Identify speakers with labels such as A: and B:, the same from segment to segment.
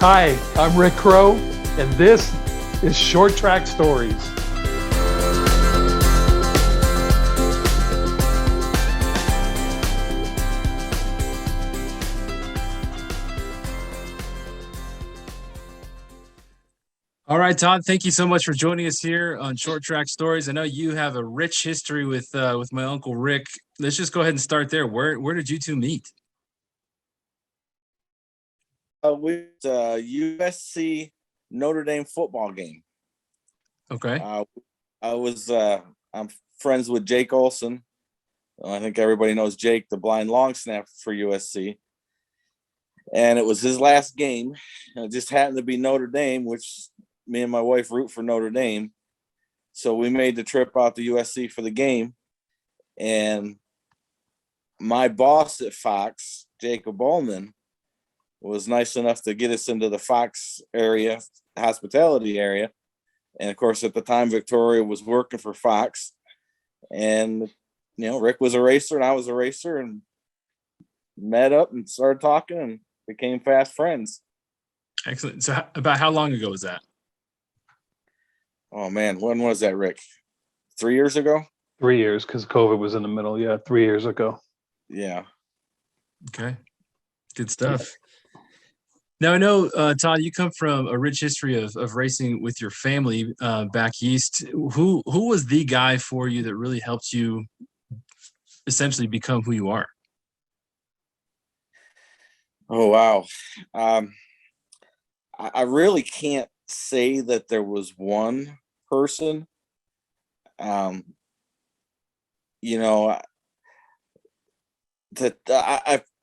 A: Hi, I'm Rick Crow, and this is Short Track Stories.
B: All right, Todd, thank you so much for joining us here on Short Track Stories. I know you have a rich history with my Uncle Rick. Let's just go ahead and start there. Where did you two meet?
C: We USC Notre Dame football game.
B: Okay.
C: I'm friends with Jake Olson. I think everybody knows Jake, the blind long snapper for USC. And it was his last game. It just happened to be Notre Dame, which me and my wife root for Notre Dame. So we made the trip out to USC for the game. And my boss at Fox, Jacob Bowman, was nice enough to get us into the Fox area, hospitality area. And of course, at the time, Victoria was working for Fox. And, Rick was a racer and I was a racer, and met up and started talking and became fast friends.
B: Excellent. So about how long ago was that?
C: Oh, man. When was that, Rick? 3 years ago?
A: 3 years, because COVID was in the middle. Yeah, 3 years ago.
C: Yeah.
B: Okay. Good stuff. Now, I know, Todd, you come from a rich history of racing with your family back east. Who was the guy for you that really helped you essentially become who you are?
C: Oh, wow. I really can't say that there was one person. I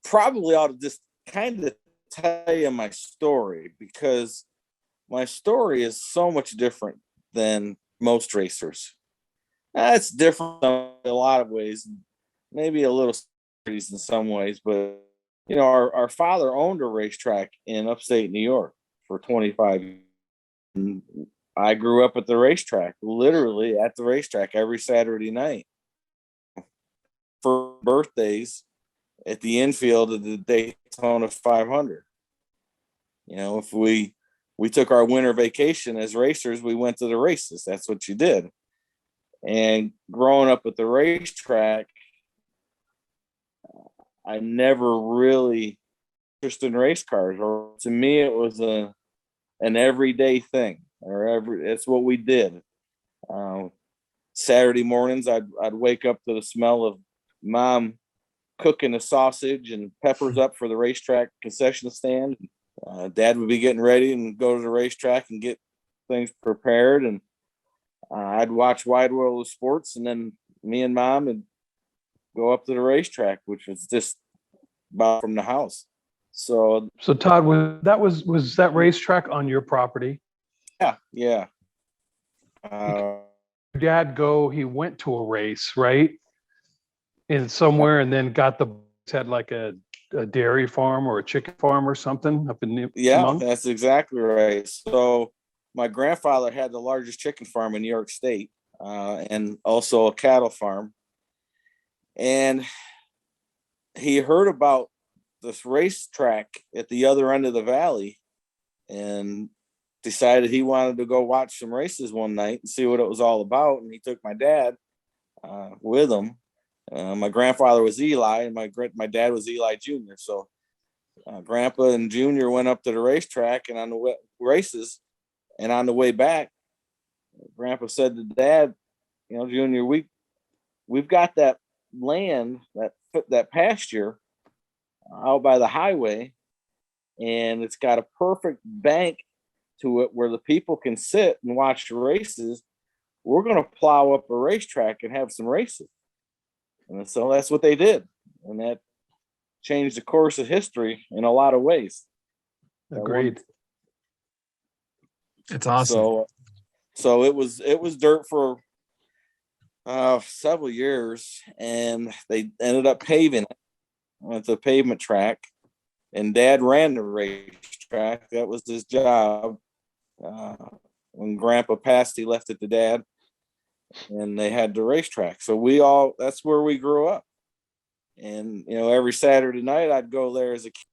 C: probably ought to just kind of tell you my story, because my story is so much different than most racers. It's different in a lot of ways, maybe a little in some ways, but our father owned a racetrack in upstate New York for 25 years. I grew up at the racetrack, literally at the racetrack every Saturday night for birthdays at the infield of the Daytona 500. If we took our winter vacation as racers, we went to the races. That's what you did. And growing up at the racetrack, I never really interested in race cars, or to me, it was an everyday thing, it's what we did. Saturday mornings, I'd wake up to the smell of Mom cooking a sausage and peppers up for the racetrack concession stand. Dad would be getting ready and go to the racetrack and get things prepared, and I'd watch Wide World of Sports, and then me and Mom would go up to the racetrack, which was just about from the house. So
A: Todd, was that racetrack on your property?
C: Yeah.
A: Dad he went to a race, right? In somewhere, and then had like a dairy farm or a chicken farm or something up in
C: That's exactly right. So my grandfather had the largest chicken farm in New York State, and also a cattle farm. And he heard about this racetrack at the other end of the valley and decided he wanted to go watch some races one night and see what it was all about. And he took my dad with him. My grandfather was Eli, and my dad was Eli Jr. So Grandpa and Junior went up to the racetrack and on the races, and on the way back, Grandpa said to Dad, Junior, we've got that land, that pasture out by the highway, and it's got a perfect bank to it where the people can sit and watch the races. We're going to plow up a racetrack and have some races. And so that's what they did. And that changed the course of history in a lot of ways.
A: Agreed.
B: It's awesome.
C: So it was dirt for several years, and they ended up paving it. Went to the pavement track, and Dad ran the racetrack. That was his job. When Grandpa passed, he left it to Dad, and they had the racetrack. So that's where we grew up. And, every Saturday night I'd go there as a kid.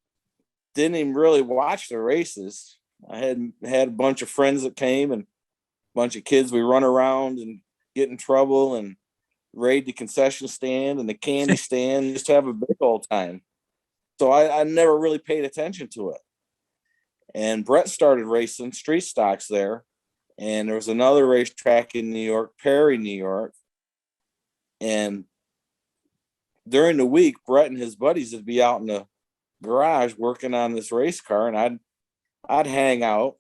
C: didn't even really watch the races. I had a bunch of friends that came and a bunch of kids. We run around and get in trouble and raid the concession stand and the candy stand, just have a big old time. So I never really paid attention to it. And Brett started racing street stocks there. And there was another racetrack in New York, Perry, New York. And during the week, Brett and his buddies would be out in the garage working on this race car, and I'd hang out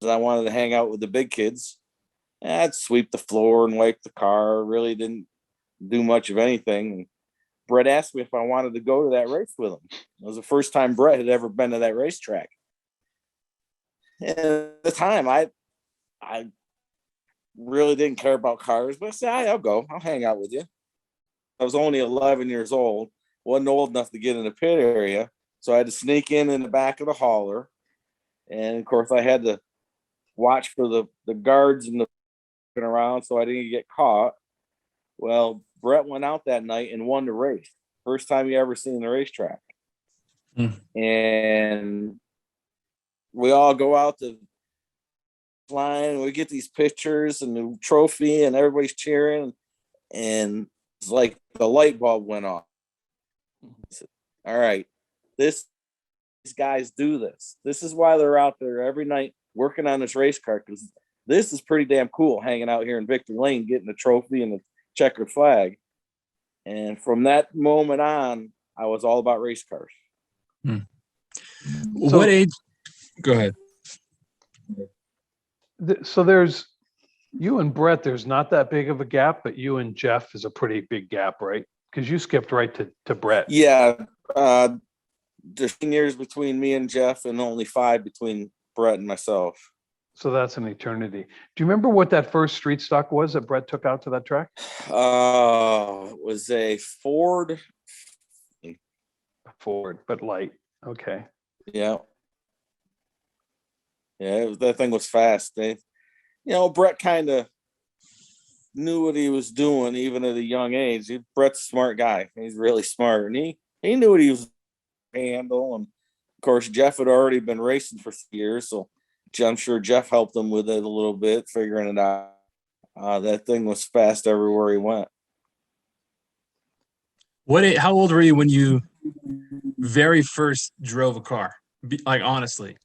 C: because I wanted to hang out with the big kids. And I'd sweep the floor and wipe the car. Really didn't do much of anything. And Brett asked me if I wanted to go to that race with him. It was the first time Brett had ever been to that racetrack. And at the time, I really didn't care about cars, but I said, I'll go. I'll hang out with you. I was only 11 years old, wasn't old enough to get in the pit area. So I had to sneak in the back of the hauler. And of course, I had to watch for the guards and the around so I didn't get caught. Well, Brett went out that night and won the race. First time he ever seen the racetrack. And we all go out to line. We get these pictures and the trophy and everybody's cheering. And it's like the light bulb went off. Said, all right, these guys do this. This is why they're out there every night working on this race car, because this is pretty damn cool hanging out here in Victory Lane, getting the trophy and the checkered flag. And from that moment on, I was all about race cars.
B: So, what age? Go ahead.
A: So there's you and Brett, there's not that big of a gap, but you and Jeff is a pretty big gap, right? Because you skipped right to Brett.
C: Yeah. There's 10 years between me and Jeff and only 5 between Brett and myself.
A: So that's an eternity. Do you remember what that first street stock was that Brett took out to that track?
C: It was a Ford.
A: Ford, but light. Okay.
C: Yeah. Yeah, that thing was fast. Brett kind of knew what he was doing, even at a young age. Brett's a smart guy. He's really smart. And he knew what he was handle. And of course, Jeff had already been racing for 3 years. So I'm sure Jeff helped him with it a little bit, figuring it out. That thing was fast everywhere he went.
B: How old were you when you very first drove a car? Like, honestly.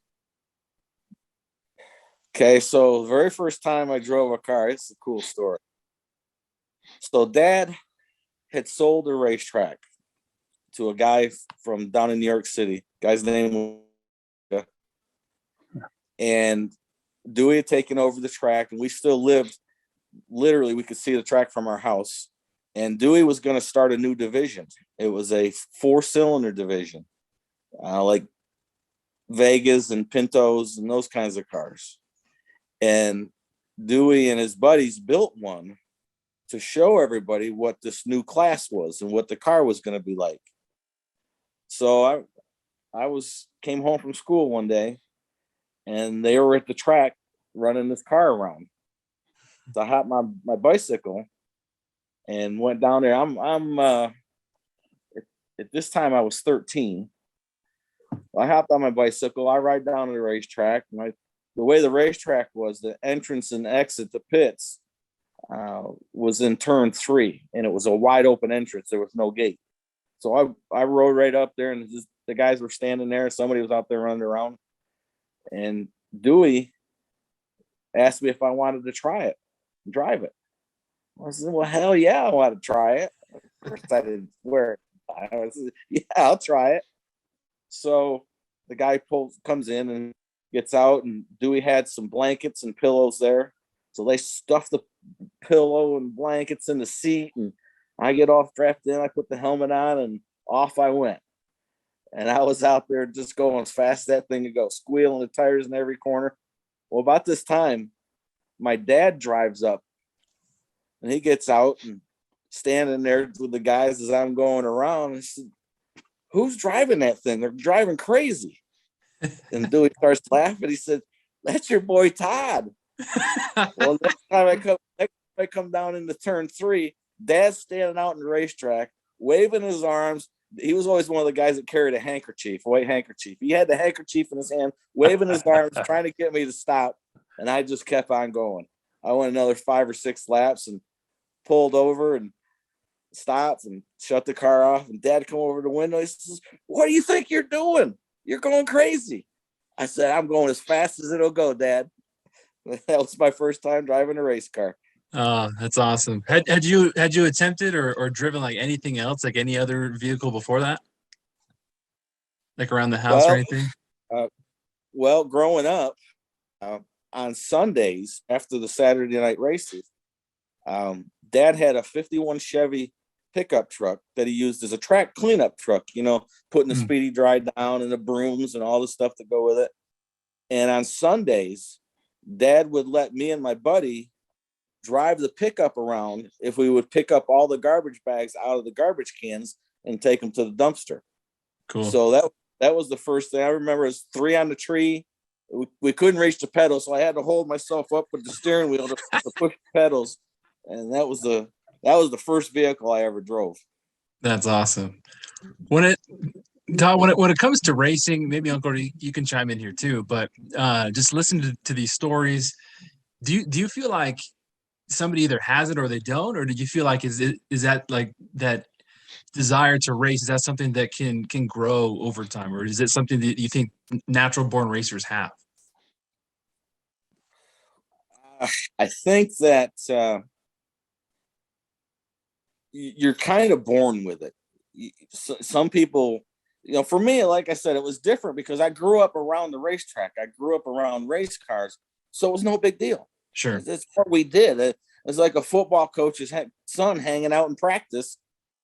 C: Okay, so the very first time I drove a car, it's a cool story. So Dad had sold a racetrack to a guy from down in New York City. Guy's name was, and Dewey had taken over the track, and we still lived. Literally, we could see the track from our house. And Dewey was going to start a new division. It was a 4-cylinder division, like Vegas and Pintos and those kinds of cars. And Dewey and his buddies built one to show everybody what this new class was and what the car was going to be like. So I came home from school one day, and they were at the track running this car around. So I hopped my bicycle and went down there. At this time I was 13. I hopped on my bicycle. I ride down to the racetrack. The way the racetrack was, the entrance and exit to pits was in turn 3, and it was a wide open entrance. There was no gate. So I rode right up there, and the guys were standing there. Somebody was out there running around, and Dewey asked me if I wanted to try it, drive it. I said, well, hell yeah, I want to try it. Of course, I didn't swear it. I said, yeah, I'll try it. So the guy comes in and gets out, and Dewey had some blankets and pillows there. So they stuffed the pillow and blankets in the seat, and I get off, strapped in, I put the helmet on, and off I went. And I was out there just going as fast as that thing could go, squealing the tires in every corner. Well, about this time, my dad drives up, and he gets out and standing there with the guys as I'm going around. And said, who's driving that thing? They're driving crazy. And Dewey starts laughing. He said, that's your boy Todd. Well, next time I come down into turn 3, Dad's standing out in the racetrack, waving his arms, he was always one of the guys that carried a handkerchief, a white handkerchief. He had the handkerchief in his hand, waving his arms, trying to get me to stop. And I just kept on going. I went another 5 or 6 laps and pulled over and stopped and shut the car off. And Dad come over the window. He says, "What do you think you're doing? You're going crazy." I said, "I'm going as fast as it'll go, Dad." That was my first time driving a race car.
B: Oh, that's awesome. Had you attempted or driven like anything else, like any other vehicle before that? Like around the house or anything?
C: Well, growing up, on Sundays after the Saturday night races, Dad had a 51 Chevy pickup truck that he used as a track cleanup truck, putting the speedy dry down and the brooms and all the stuff to go with it. And on Sundays, Dad would let me and my buddy drive the pickup around if we would pick up all the garbage bags out of the garbage cans and take them to the dumpster.
B: Cool.
C: So that was the first thing I remember. Is 3 on the tree. We couldn't reach the pedals, so I had to hold myself up with the steering wheel to push the pedals. And that was the first vehicle I ever drove.
B: That's awesome. Todd, when it comes to racing, maybe Uncle, you can chime in here too, but just listen to these stories. Do you feel like somebody either has it or they don't, or did you feel like is that like that desire to race, is that something that can grow over time, or is it something that you think natural born racers have?
C: I think that you're kind of born with it. Some people, for me, like I said, it was different because I grew up around the racetrack. I grew up around race cars, so it was no big deal.
B: Sure.
C: That's what we did. It was like a football coach's son hanging out in practice.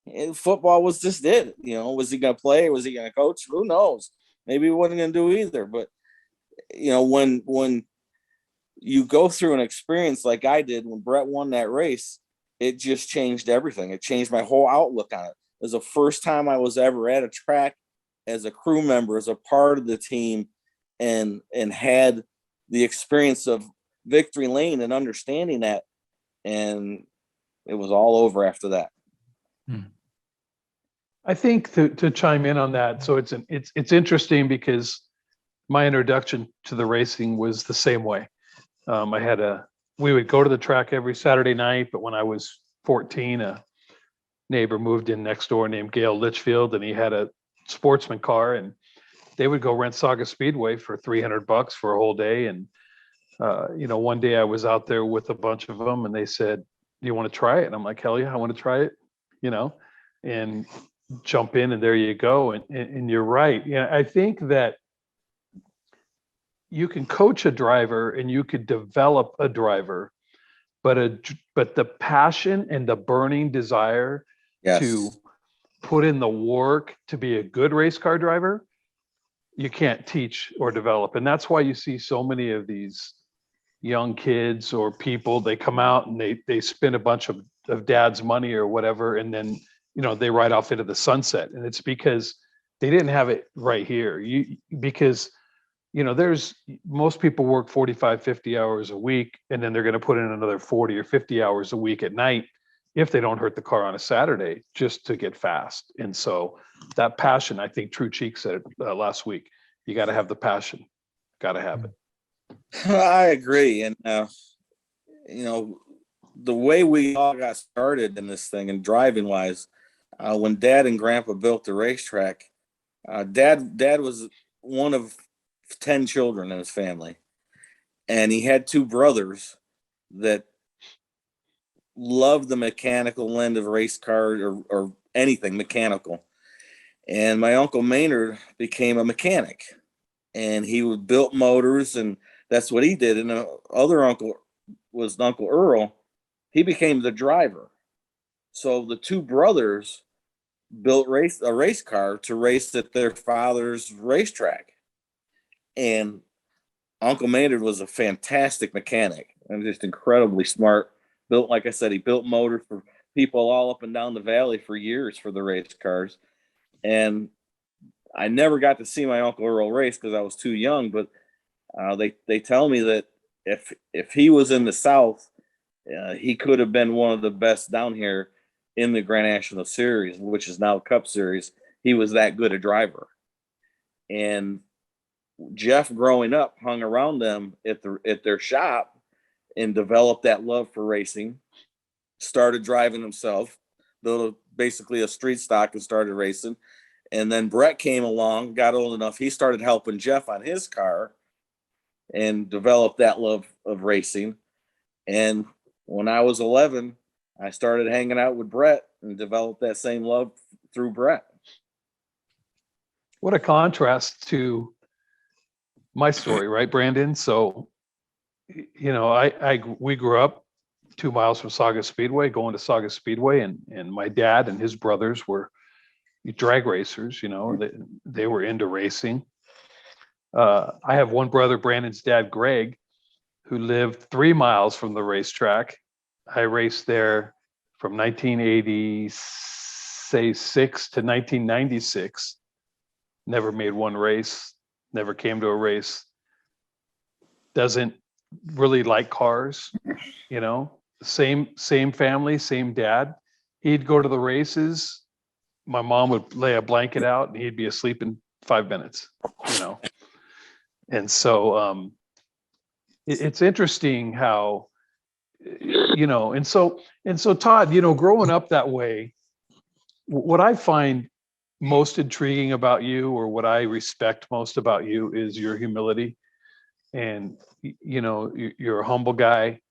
C: And football was just it. Was he going to play? Was he going to coach? Who knows? Maybe he wasn't going to do either. But, when you go through an experience like I did when Brett won that race, it just changed everything. It changed my whole outlook on it. It was the first time I was ever at a track as a crew member, as a part of the team, and had the experience of victory lane and understanding that. And it was all over after that.
A: I think to chime in on that, so it's interesting because my introduction to the racing was the same way. We would go to the track every Saturday night, but when I was 14, a neighbor moved in next door named Gail Litchfield, and he had a sportsman car, and they would go rent Saga Speedway for $300 for a whole day. And one day I was out there with a bunch of them, and they said, "Do you want to try it?" And I'm like, "Hell yeah, I want to try it," and jump in, and there you go. And you're right. I think that you can coach a driver and you could develop a driver, but the passion and the burning desire to put in the work to be a good race car driver, you can't teach or develop. And that's why you see so many of these young kids or people, they come out and they spend a bunch of dad's money or whatever, and then they ride off into the sunset. And it's because they didn't have it right here. Because there's most people work 45, 50 hours a week, and then they're going to put in another 40 or 50 hours a week at night if they don't hurt the car on a Saturday just to get fast. And so that passion, I think True Cheek said it last week, you got to have the passion, got to have it.
C: I agree. And, the way we all got started in this thing and driving wise, when Dad and Grandpa built the racetrack, Dad was one of 10 children in his family, and he had 2 brothers that loved the mechanical end of race cars or anything mechanical. And my Uncle Maynard became a mechanic, and he would built motors, and that's what he did. And the other uncle was Uncle Earl. He became the driver. So the 2 brothers built a race car to race at their father's racetrack. And Uncle Maynard was a fantastic mechanic and just incredibly smart. Built, like I said, he built motors for people all up and down the valley for years for the race cars. And I never got to see my Uncle Earl race because I was too young, but they tell me that if he was in the South, he could have been one of the best down here in the Grand National Series, which is now Cup Series. he was that good a driver. And Jeff, growing up, hung around them at their shop and developed that love for racing. Started driving himself, basically a street stock, and started racing. And then Brett came along, got old enough. He started helping Jeff on his car and developed that love of racing. And when I was 11, I started hanging out with Brett and developed that same love through Brett.
A: What a contrast to my story, right, Brandon? So, we grew up 2 miles from Saugus Speedway, going to Saugus Speedway, and my dad and his brothers were drag racers. They were into racing. I have one brother, Brandon's dad, Greg, who lived 3 miles from the racetrack. I raced there from 1986 to 1996. Never made one race, never came to a race. Doesn't really like cars, same family, same dad. He'd go to the races. My mom would lay a blanket out and he'd be asleep in 5 minutes, And so it's interesting how, and so Todd, growing up that way, what I find most intriguing about you, or what I respect most about you, is your humility. And, you're a humble guy.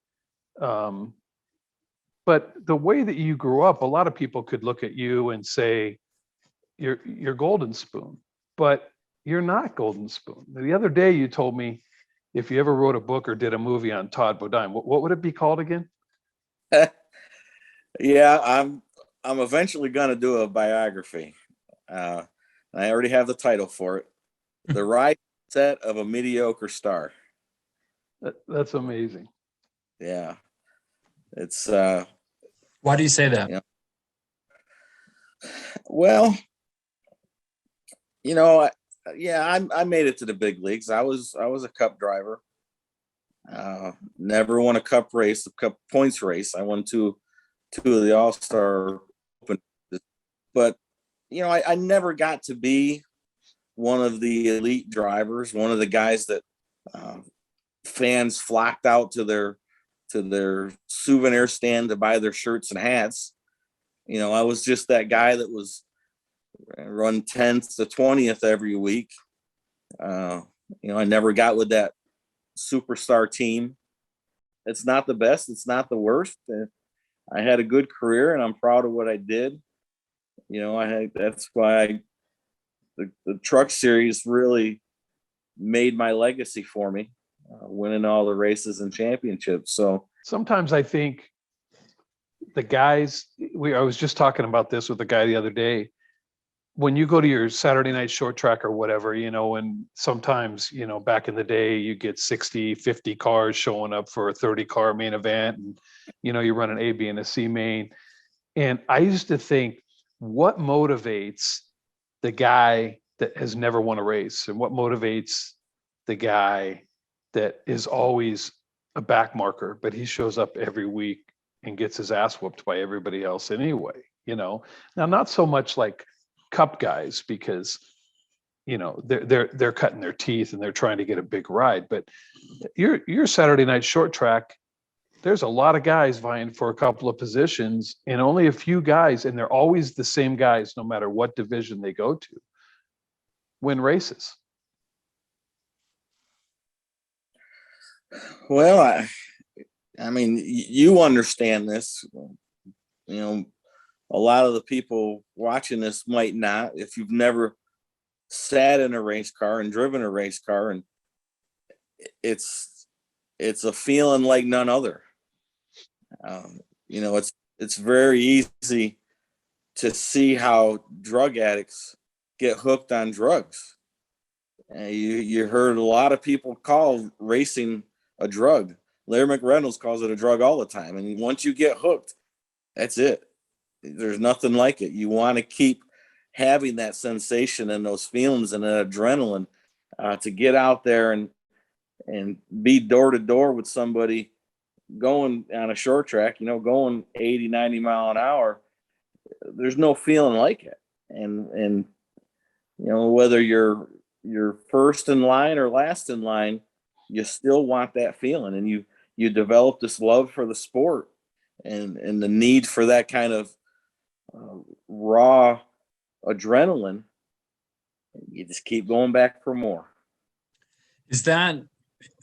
A: But the way that you grew up, a lot of people could look at you and say, you're golden spoon, but you're not golden spoon. The other day you told me, if you ever wrote a book or did a movie on Todd Bodine, what would it be called again?
C: Yeah, I'm eventually going to do a biography. I already have the title for it. The Ride Set of a Mediocre Star.
A: That's amazing.
C: Yeah. It's
B: why do you say that?
C: Well, I made it to the big leagues. I was a cup driver. Never won a cup race, a cup points race. I won two of the All-Star Open, but I never got to be one of the elite drivers, one of the guys that fans flocked out to their souvenir stand to buy their shirts and hats. I was just that guy that was run 10th to 20th every week. I never got with that superstar team. It's not the best. It's not the worst. I had a good career and I'm proud of what I did. That's why the truck series really made my legacy for me, winning all the races and championships. So
A: sometimes I think the guys, I was just talking about this with a guy the other day, when you go to your Saturday night short track or whatever, and sometimes, back in the day, you get 60, 50 cars showing up for a 30 car main event, and, you run an A, B, and a C main. And I used to think, what motivates the guy that has never won a race, and what motivates the guy that is always a back marker, but he shows up every week and gets his ass whooped by everybody else anyway, Now, not so much like cup guys, because they're cutting their teeth and they're trying to get a big ride, but your Saturday night short track, there's a lot of guys vying for a couple of positions, and only a few guys, and they're always the same guys no matter what division they go to, win races.
C: Well, I mean, you understand this. A lot of the people watching this might not, if you've never sat in a race car and driven a race car, and it's a feeling like none other. It's very easy to see how drug addicts get hooked on drugs. You heard a lot of people call racing a drug. Larry McReynolds calls it a drug all the time. And once you get hooked, that's it. There's nothing like it. You want to keep having that sensation and those feelings and that adrenaline to get out there and be door to door with somebody going on a short track, going 80, 90 mile an hour. There's no feeling like it. And whether you're first in line or last in line, you still want that feeling, and you develop this love for the sport and the need for that kind of raw adrenaline. You just keep going back for more.
B: Is that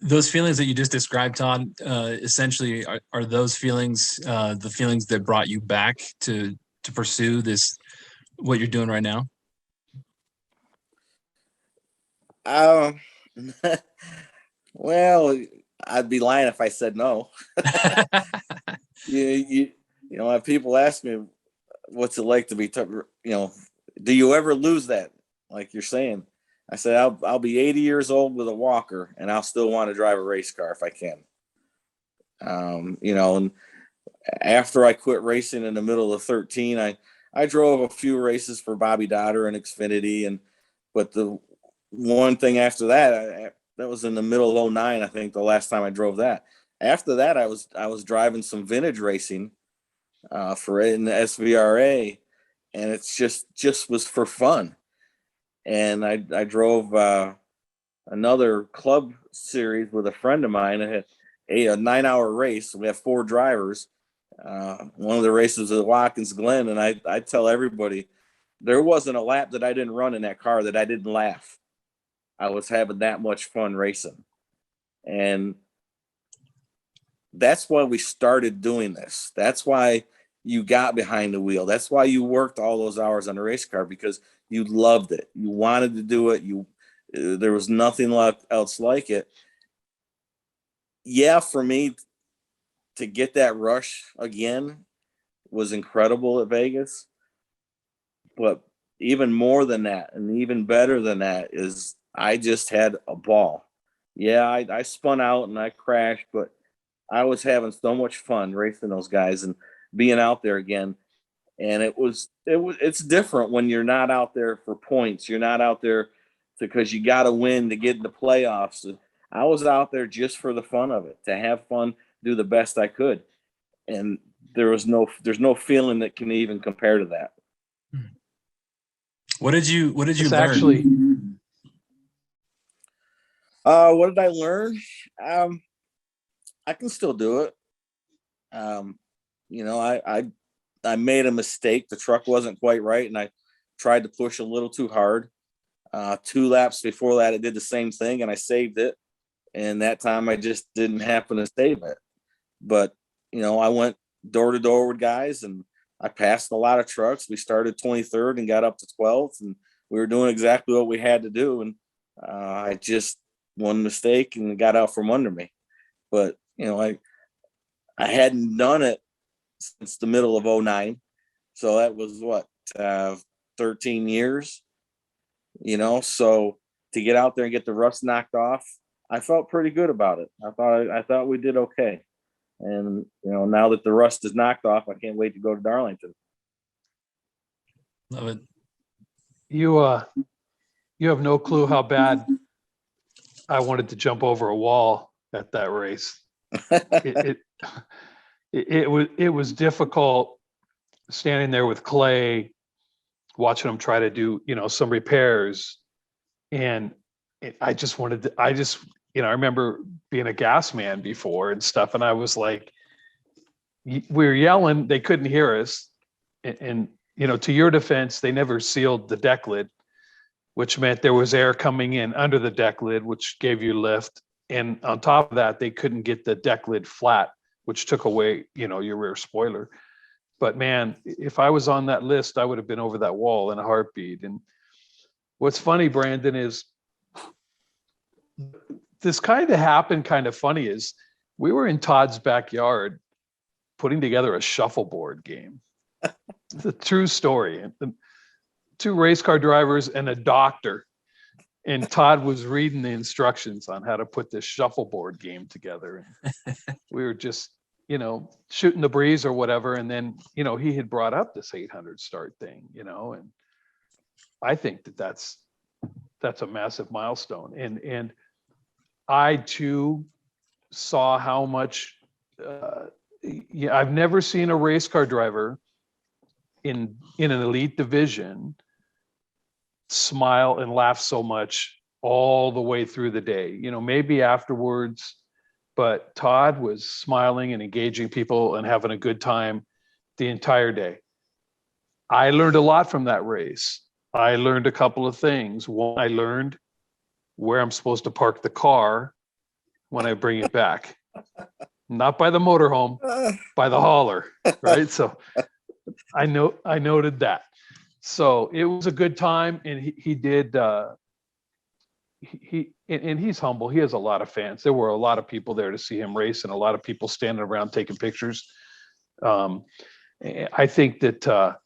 B: those feelings that you just described, Todd? Essentially, are those feelings the feelings that brought you back to pursue this, what you're doing right now?
C: Well, I'd be lying if I said no. People ask me, what's it like to be, do you ever lose that? Like you're saying, I said, I'll be 80 years old with a walker and I'll still want to drive a race car if I can. And after I quit racing in the middle of 13, I drove a few races for Bobby Dotter and Xfinity. But the one thing after that, that was in the middle of 09, I think the last time I drove that. After that, I was driving some vintage racing for in the SVRA, and it's just was for fun. And I drove another club series with a friend of mine. I had a 9-hour race. We have 4 drivers. One of the races was at Watkins Glen, and I tell everybody there wasn't a lap that I didn't run in that car that I didn't laugh. I was having that much fun racing. And that's why we started doing this. That's why you got behind the wheel. That's why you worked all those hours on a race car, because you loved it. You wanted to do it. There was nothing else like it. Yeah, for me to get that rush again was incredible at Vegas. But even more than that, and even better than that, is I just had a ball. Yeah, I spun out and I crashed, but I was having so much fun racing those guys and being out there again. And it's different when you're not out there for points. You're not out there because you got to win to get in the playoffs. I was out there just for the fun of it, to have fun, do the best I could. And there's no feeling that can even compare to that.
B: What did you learn?
A: Actually,
C: what did I learn? I can still do it. I made a mistake. The truck wasn't quite right, and I tried to push a little too hard. 2 laps before that, it did the same thing, and I saved it. And that time, I just didn't happen to save it. But I went door to door with guys, and I passed a lot of trucks. We started 23rd and got up to 12th, and we were doing exactly what we had to do. And I just one mistake and got out from under me. But I hadn't done it since the middle of 09. So that was 13 years, so to get out there and get the rust knocked off, I felt pretty good about it. I thought we did okay. And, now that the rust is knocked off, I can't wait to go to Darlington.
B: Love it.
A: You have no clue how bad I wanted to jump over a wall at that race. It was difficult standing there with Clay, watching him try to do, some repairs. And I remember being a gas man before and stuff. And I was like, we were yelling, they couldn't hear us. And to your defense, they never sealed the deck lid, which meant there was air coming in under the deck lid, which gave you lift. And on top of that, they couldn't get the deck lid flat, which took away, your rear spoiler. But man, if I was on that list, I would have been over that wall in a heartbeat. And what's funny, Brandon, is this kind of happened kind of funny is we were in Todd's backyard putting together a shuffleboard game. It's a true story. And 2 race car drivers and a doctor. And Todd was reading the instructions on how to put this shuffleboard game together. And we were just, shooting the breeze or whatever. And then, he had brought up this 800 start thing, and I think that's a massive milestone. And I too saw how much, I've never seen a race car driver in an elite division smile and laugh so much all the way through the day. You know, maybe afterwards, but Todd was smiling and engaging people and having a good time the entire day. I learned a lot from that race. I learned a couple of things. One, I learned where I'm supposed to park the car when I bring it back. Not by the motorhome, by the hauler, right? So I noted that. So it was a good time, and he did. And he's humble. He has a lot of fans. There were a lot of people there to see him race, and a lot of people standing around taking pictures. I think that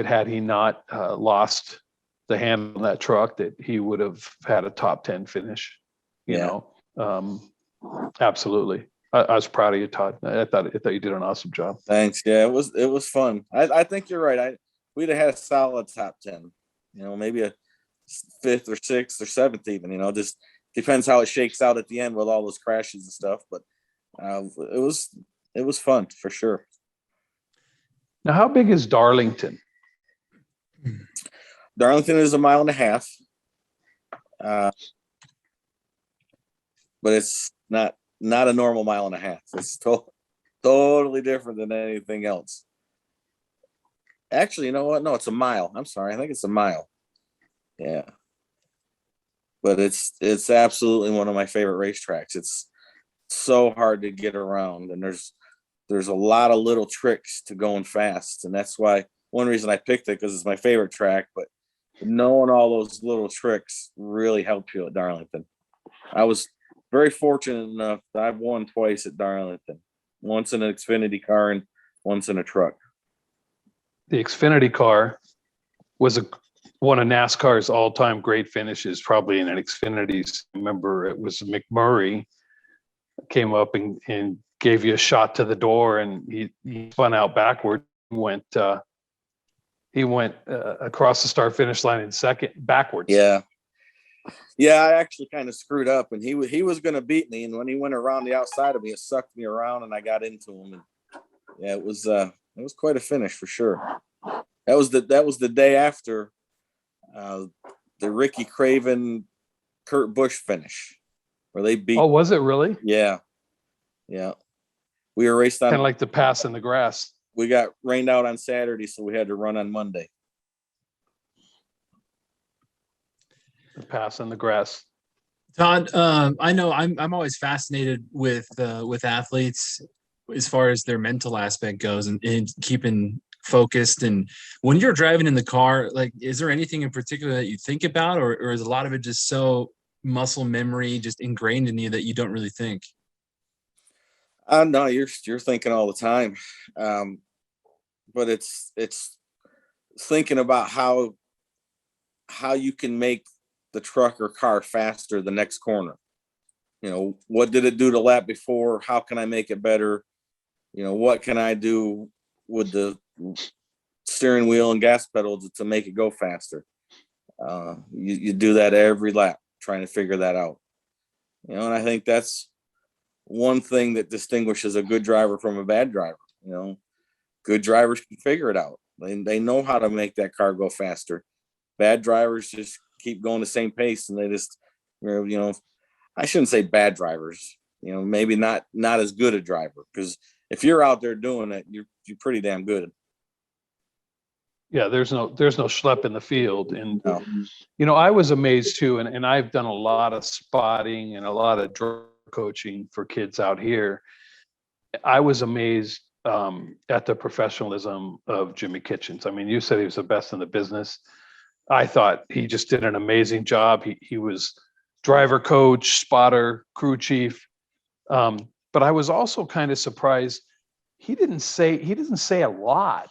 A: had he not lost the handle on that truck, that he would have had a top 10 finish. You know, absolutely. I was proud of you, Todd. I thought you did an awesome job.
C: Thanks. Yeah, it was fun. I think you're right. We'd have had a solid top 10. You know, maybe a 5th or 6th or 7th even. You know, just depends how it shakes out at the end with all those crashes and stuff. But it was fun for sure.
A: Now, how big is Darlington?
C: Darlington is 1.5 miles. But it's not a normal 1.5 miles. It's totally different than anything else. Actually, you know what? No, it's a mile. I'm sorry. I think it's a mile. Yeah. But it's absolutely one of my favorite racetracks. It's so hard to get around, and there's a lot of little tricks to going fast, and that's why one reason I picked it, because it's my favorite track. But knowing all those little tricks really helped you at Darlington. I was very fortunate enough that I've won twice at Darlington, once in an Xfinity car and once in a truck.
A: The Xfinity car was one of NASCAR's all-time great finishes, probably in an Xfinity. Remember, it was McMurray came up and gave you a shot to the door, and he spun out backward. He went across the start finish line in second backwards.
C: Yeah, I actually kind of screwed up, and he was going to beat me, and when he went around the outside of me, it sucked me around, and I got into him. And yeah, it was quite a finish for sure. That was the day after the Ricky Craven Kurt Busch finish, where they beat.
A: Oh, was it really?
C: Yeah. We were raced on
A: kind of like the pass in the grass.
C: We got rained out on Saturday, so we had to run on Monday.
A: The pass in the grass.
B: Todd, I know I'm always fascinated with athletes as far as their mental aspect goes, and keeping focused. And when you're driving in the car, like, is there anything in particular that you think about, or is a lot of it just so muscle memory, just ingrained in you that you don't really think?
C: No, you're thinking all the time, but it's thinking about how you can make the truck or car faster the next corner. You know, what did it do the lap before? How can I make it better? You know, what can I do with the steering wheel and gas pedal to make it go faster? You do that every lap, trying to figure that out. You know, and I think that's one thing that distinguishes a good driver from a bad driver. You know, good drivers can figure it out. They know how to make that car go faster. Bad drivers just keep going the same pace, and they just, you know, I shouldn't say bad drivers. You know, maybe not as good a driver, because if you're out there doing it, you're pretty damn good.
A: Yeah, there's no schlep in the field. And you know, I was amazed too, and I've done a lot of spotting and a lot of drug coaching for kids out here. I was amazed at the professionalism of Jimmy Kitchens. I mean, you said he was the best in the business. I thought he just did an amazing job. He was driver coach, spotter, crew chief. But I was also kind of surprised. He doesn't say a lot.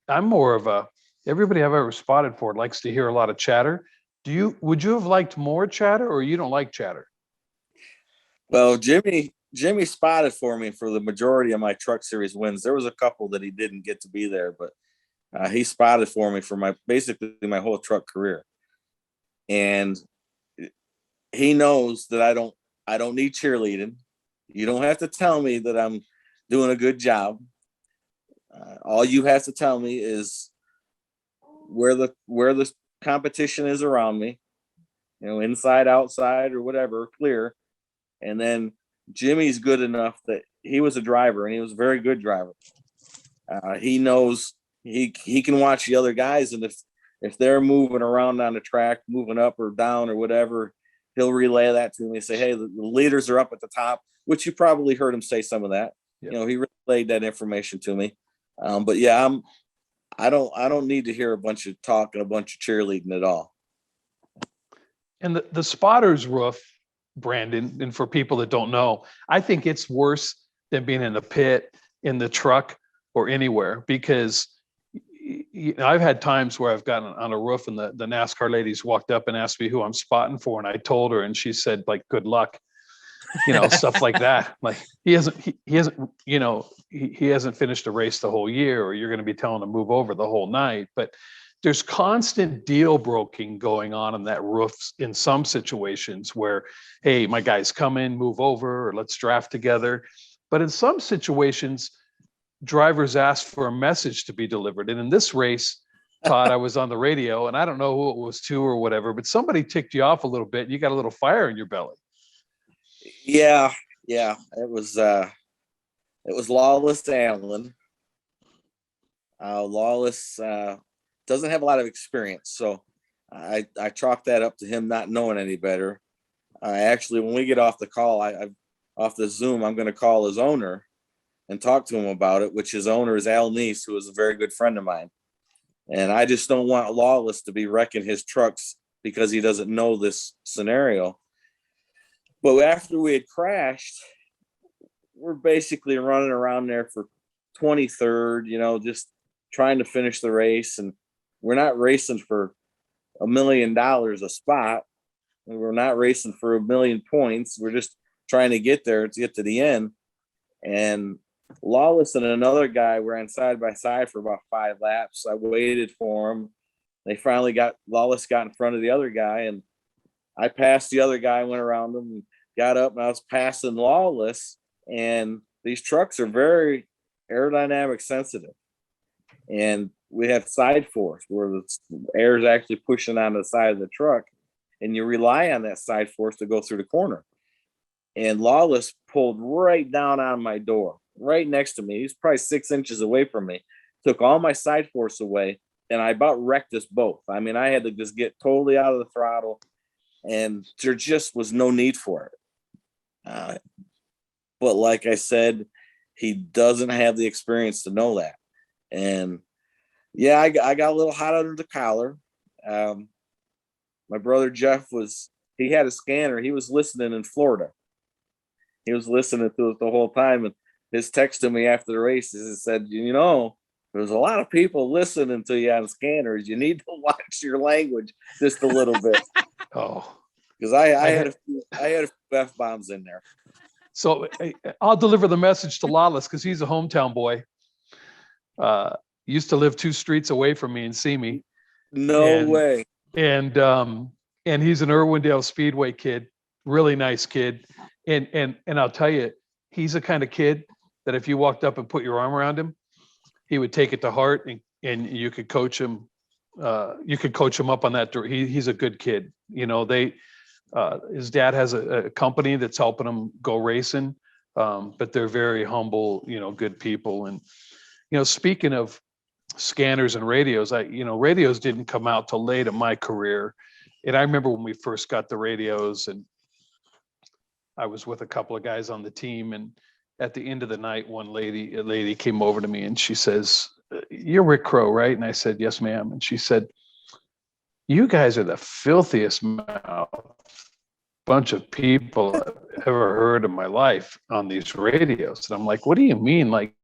A: I'm more of everybody I've ever spotted for likes to hear a lot of chatter. Would you have liked more chatter, or you don't like chatter?
C: Well, Jimmy spotted for me for the majority of my truck series wins. There was a couple that he didn't get to be there, but he spotted for me for basically my whole truck career. And he knows that I don't need cheerleading. You don't have to tell me that I'm doing a good job. All you have to tell me is where the competition is around me, inside, outside, or whatever, clear. And then Jimmy's good enough that he was a driver, and he was a very good driver. He knows he can watch the other guys, and if they're moving around on the track, moving up or down or whatever, he'll relay that to me and say, hey, the leaders are up at the top, which you probably heard him say some of that. Yep. He relayed that information to me. But yeah, I don't need to hear a bunch of talk and a bunch of cheerleading at all.
A: And the spotter's roof, Brandon, and for people that don't know, I think it's worse than being in the pit, in the truck, or anywhere, because I've had times where I've gotten on a roof and the NASCAR ladies walked up and asked me who I'm spotting for, and I told her, and she said, like, good luck, stuff like that. Like he hasn't finished a race the whole year, or you're going to be telling him to move over the whole night. But there's constant deal broking going on in that roof in some situations where, hey, my guy's coming, move over, or let's draft together. But in some situations, drivers ask for a message to be delivered. And in this race, Todd, I was on the radio, and I don't know who it was to or whatever, but somebody ticked you off a little bit. And you got a little fire in your belly.
C: Yeah. It was Lawless Allen. Lawless doesn't have a lot of experience, so I chalk that up to him not knowing any better. Actually, when we get off the call, off the Zoom, I'm going to call his owner and talk to him about it, which his owner is Al Neese, who is a very good friend of mine. And I just don't want Lawless to be wrecking his trucks because he doesn't know this scenario. But after we had crashed, we're basically running around there for 23rd, just trying to finish the race. And we're not racing for $1 million a spot. And we're not racing for 1 million points. We're just trying to get there to get to the end. And Lawless and another guy ran side by side for about 5 laps. I waited for him. They finally Lawless got in front of the other guy, and I passed the other guy, went around him, and got up, and I was passing Lawless. And these trucks are very aerodynamic sensitive, and we have side force where the air is actually pushing on the side of the truck, and you rely on that side force to go through the corner. And Lawless pulled right down on my door, right next to me. He's probably 6 inches away from me, took all my side force away, and I about wrecked us both. I mean, I had to just get totally out of the throttle, and there just was no need for it. But like I said, he doesn't have the experience to know that. And yeah, I got a little hot under the collar. My brother Jeff he had a scanner. He was listening in Florida. He was listening to it the whole time. And his text to me after the race, he said, there's a lot of people listening to you on scanners. You need to watch your language just a little bit.
A: Oh,
C: because I had a few F-bombs in there.
A: So I'll deliver the message to Lawless because he's a hometown boy. Used to live 2 streets away from me in Simi.
C: No way.
A: And he's an Irwindale Speedway kid, really nice kid. And I'll tell you, he's the kind of kid that if you walked up and put your arm around him, he would take it to heart, and you could coach him. You could coach him up on that. He's a good kid. His dad has a company that's helping him go racing, but they're very humble, good people. And, speaking of scanners and radios, radios didn't come out till late in my career. And I remember when we first got the radios, and I was with a couple of guys on the team, and at the end of the night, a lady came over to me and she says, "You're Rick Crow, right?" And I said, "Yes, ma'am." And she said, "You guys are the filthiest mouth bunch of people I've ever heard in my life on these radios." And I'm like, "What do you mean?" Like,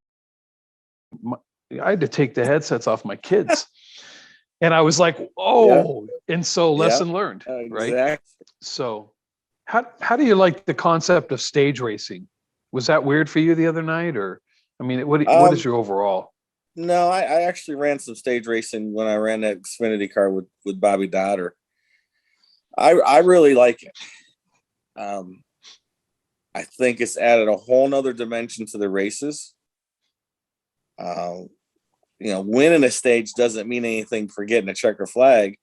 A: I had to take the headsets off my kids. And I was like, "Oh," yeah. And so lesson learned, right?
C: Exactly.
A: So how do you like the concept of stage racing? Was that weird for you the other night? Or, I mean, what is your overall?
C: No, I actually ran some stage racing when I ran that Xfinity car with Bobby Dodder. I really like it. I think it's added a whole nother dimension to the races. Winning a stage doesn't mean anything for getting a checker flag,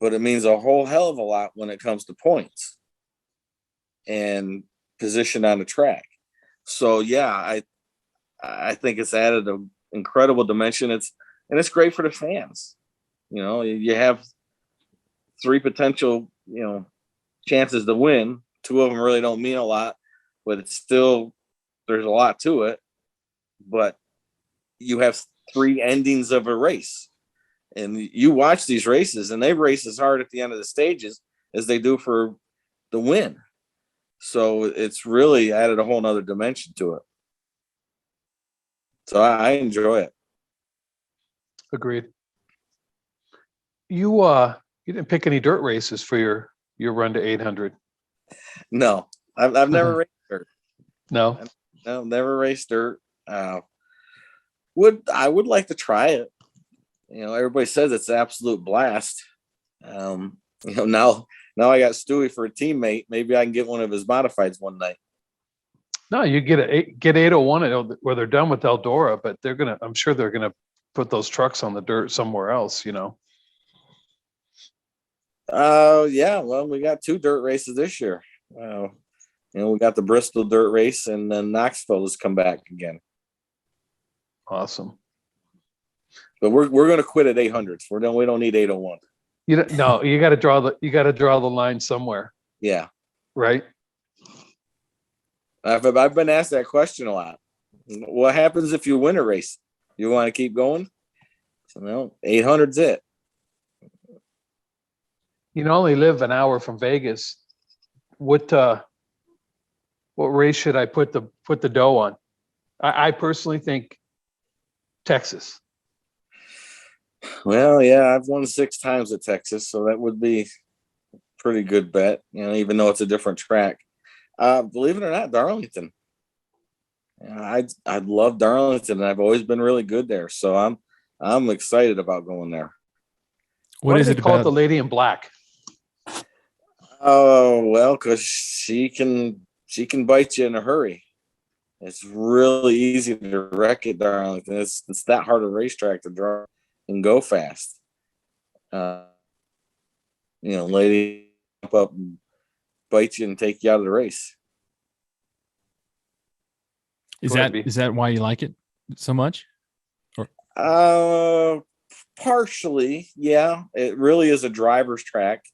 C: but it means a whole hell of a lot when it comes to points and position on the track. So yeah, I think it's added an incredible dimension. It's great for the fans. You have 3 potential, chances to win. 2 of them really don't mean a lot, but it's still, there's a lot to it. But you have 3 endings of a race, and you watch these races, and they race as hard at the end of the stages as they do for the win. So it's really added a whole nother dimension to it. So I enjoy it.
A: Agreed. You didn't pick any dirt races for your run to 800.
C: No, I've never raced dirt.
A: No,
C: Never raced dirt. I would like to try it. Everybody says it's an absolute blast. Now I got Stewie for a teammate. Maybe I can get one of his modifieds one night.
A: no, you get 801 where they're done with Eldora, but I'm sure they're gonna put those trucks on the dirt somewhere else.
C: Yeah. Well, we got 2 dirt races this year. We got the Bristol dirt race, and then Knoxville has come back again.
A: Awesome.
C: But we're going to quit at 800s. We don't need 801.
A: You got to draw the line somewhere.
C: Yeah.
A: Right.
C: I've been asked that question a lot. What happens if you win a race? You want to keep going? So 800's it.
A: You only live an hour from Vegas. What race should I put the dough on? I personally think Texas.
C: Well, yeah, I've won 6 times at Texas, so that would be a pretty good bet. Even though it's a different track. Believe it or not, Darlington. I'd love Darlington, and I've always been really good there. So I'm excited about going there.
A: What is it called? The Lady in Black.
C: Oh, well, because she can bite you in a hurry. It's really easy to wreck at Darlington. It's that hard a racetrack to draw and go fast. Lady up and bite you and take you out of the race.
B: Is that why you like it so much?
C: Partially, yeah. It really is a driver's track.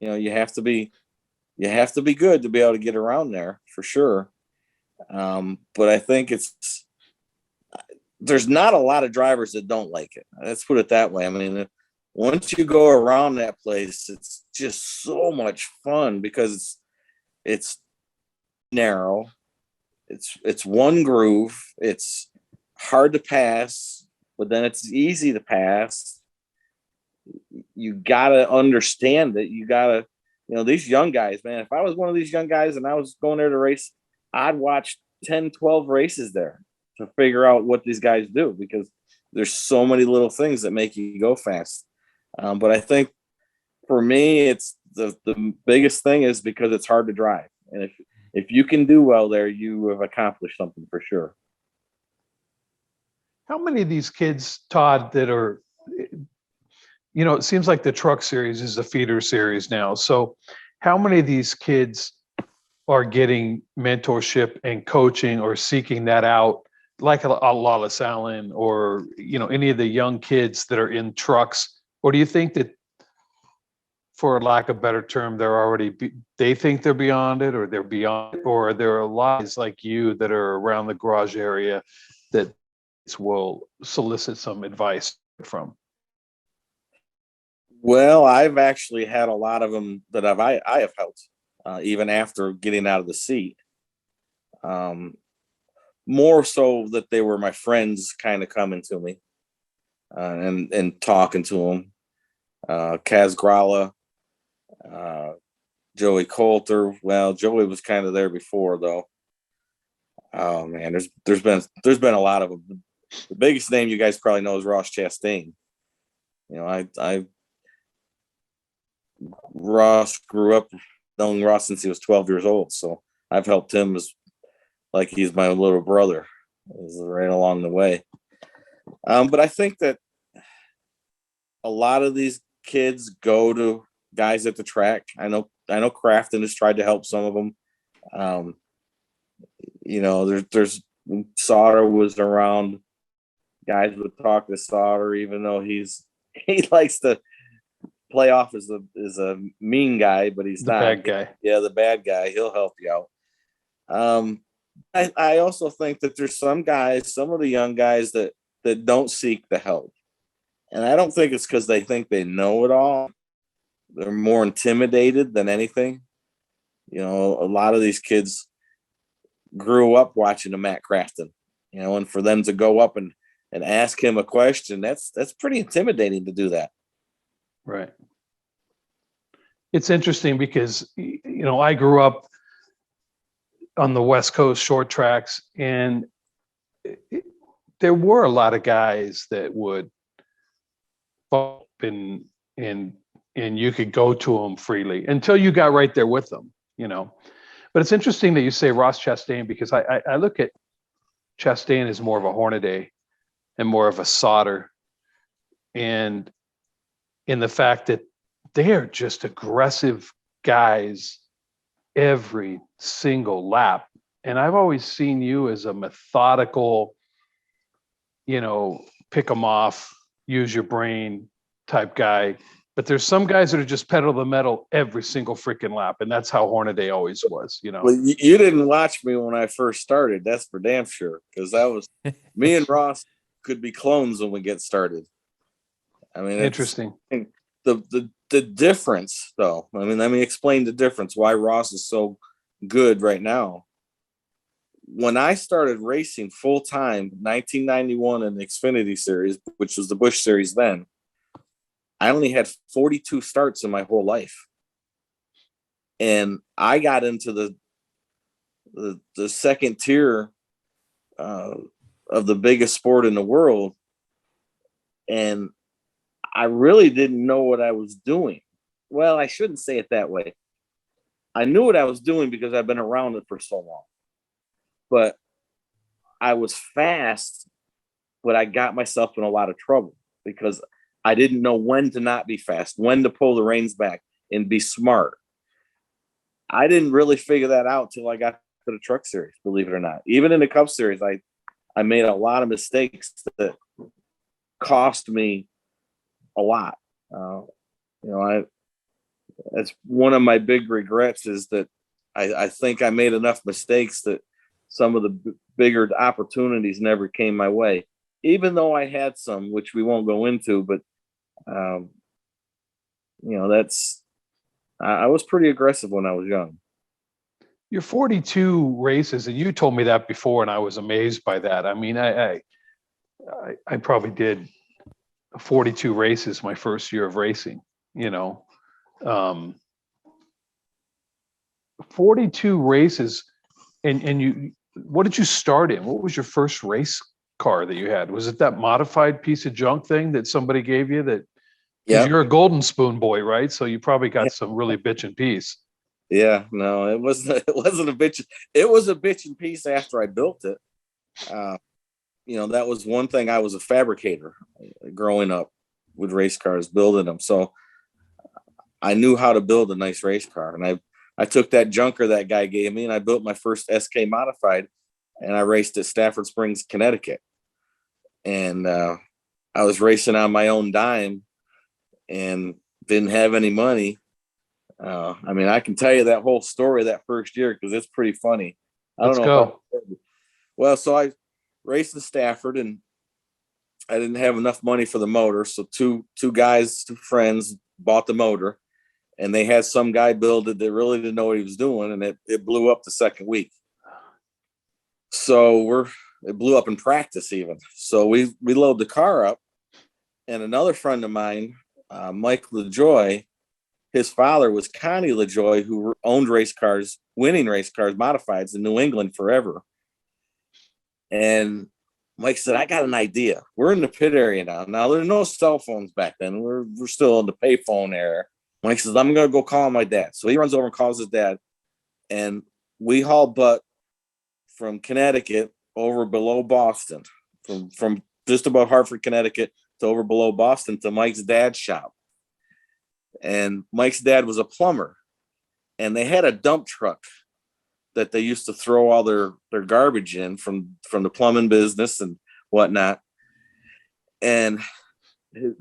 C: You have to be good to be able to get around there for sure. But I think there's not a lot of drivers that don't like it. Let's put it that way. I mean, once you go around that place, it's just so much fun because it's narrow. It's one groove. It's hard to pass, but then it's easy to pass. You gotta understand it. You gotta, these young guys, man. If I was one of these young guys and I was going there to race, I'd watch 10, 12 races there to figure out what these guys do, because there's so many little things that make you go fast. But I think for me, it's the biggest thing is because it's hard to drive. And if you can do well there, you have accomplished something for sure.
A: How many of these kids, Todd, that are, it seems like the truck series is a feeder series now. So how many of these kids are getting mentorship and coaching or seeking that out, like a Lawless Allen or, any of the young kids that are in trucks? Or do you think that, for lack of a better term, they think they're beyond it, or they're beyond it, or there are a lot like you that are around the garage area that will solicit some advice from?
C: Well, I've actually had a lot of them that I have helped, even after getting out of the seat. More so that they were my friends kind of coming to me and talking to them. Kaz Gralla, Joey Coulter. Well, Joey was kind of there before, though. Oh man, there's been a lot of them. The biggest name you guys probably know is Ross Chastain. Ross grew up knowing Ross since he was 12 years old, so I've helped him as like he's my little brother, right along the way. But I think that a lot of these kids go to guys at the track. I know Crafton has tried to help some of them. There's Sauter was around. Guys would talk to Sauter, even though he likes to play off as a mean guy, but he's
A: the
C: not.
A: bad guy.
C: Yeah, the bad guy. He'll help you out. I also think that there's some of the young guys that don't seek the help. And I don't think it's because they think they know it all. They're more intimidated than anything. A lot of these kids grew up watching a Matt Crafton, and for them to go up and ask him a question, that's pretty intimidating to do that.
A: Right. It's interesting because, I grew up on the West Coast short tracks, and there were a lot of guys that would bump and you could go to them freely until you got right there with them, But it's interesting that you say Ross Chastain, because I look at Chastain as more of a Hornaday and more of a Sauter, and in the fact that they are just aggressive guys every single lap. And I've always seen you as a methodical, pick them off, use your brain type guy. But there's some guys that are just pedal to the metal every single freaking lap. And that's how Hornaday always was,
C: Well, you didn't watch me when I first started. That's for damn sure. Because that was me and Ross could be clones when we get started. I mean,
A: interesting.
C: The difference, though. I mean, let me explain the difference. Why Ross is so good right now. When I started racing full time, 1991 in the Xfinity Series, which was the Busch Series then, I only had 42 starts in my whole life, and I got into the second tier of the biggest sport in the world, and I really didn't know what I was doing. Well, I shouldn't say it that way. I knew what I was doing because I've been around it for so long. But I was fast, but I got myself in a lot of trouble because I didn't know when to not be fast, when to pull the reins back and be smart. I didn't really figure that out till I got to the Truck Series, believe it or not. Even in the Cup Series, I made a lot of mistakes that cost me a lot. That's one of my big regrets, is that I think I made enough mistakes that some of the bigger opportunities never came my way, even though I had some, which we won't go into, but I was pretty aggressive when I was young.
A: Your 42 races, and you told me that before, and I was amazed by that. I mean, I probably did 42 races my first year of racing, 42 races. And what did you start in? What was your first race car that you had? Was it that modified piece of junk thing that somebody gave you? That, because you're a Golden Spoon boy, right? So you probably got some really bitchin' piece.
C: Yeah, no, it wasn't a bitch. It was a bitchin' piece after I built it. That was one thing. I was a fabricator growing up with race cars, building them. So I knew how to build a nice race car. And I took that junker that guy gave me and I built my first SK modified, and I raced at Stafford Springs, Connecticut. And I was racing on my own dime and didn't have any money. I mean, I can tell you that whole story that first year because it's pretty funny.
A: Let's go.
C: Well, so I raced in Stafford and I didn't have enough money for the motor. So two friends bought the motor, and they had some guy build it that really didn't know what he was doing. And it blew up the second week. So it blew up in practice even. So we load the car up, and another friend of mine, Mike LaJoy, his father was Connie LaJoy, who owned race cars, winning race cars, modifieds in New England forever. And Mike said, I got an idea. We're in the pit area now. Now, there's no cell phones back then. We're still in the payphone era. Mike says, I'm going to go call my dad. So he runs over and calls his dad. And we haul butt from Connecticut over below Boston, from just above Hartford, Connecticut, to over below Boston to Mike's dad's shop. And Mike's dad was a plumber, and they had a dump truck that they used to throw all their garbage in from the plumbing business and whatnot. And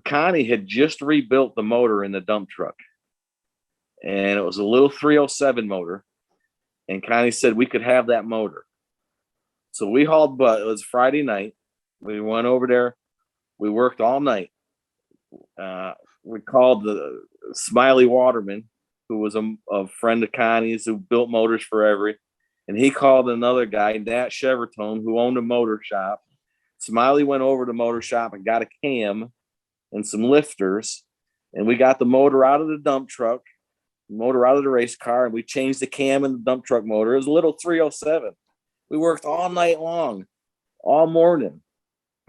C: Connie had just rebuilt the motor in the dump truck, and it was a little 307 motor. And Connie said we could have that motor. So we hauled butt. It was Friday night. We went over there. We worked all night. We called the Smiley Waterman, who was a friend of Connie's who built motors forever. And he called another guy, Nat Chevertone, who owned a motor shop. Smiley went over to the motor shop and got a cam and some lifters. And we got the motor out of the dump truck, motor out of the race car, and we changed the cam in the dump truck motor. It was a little 307. We worked all night long, all morning.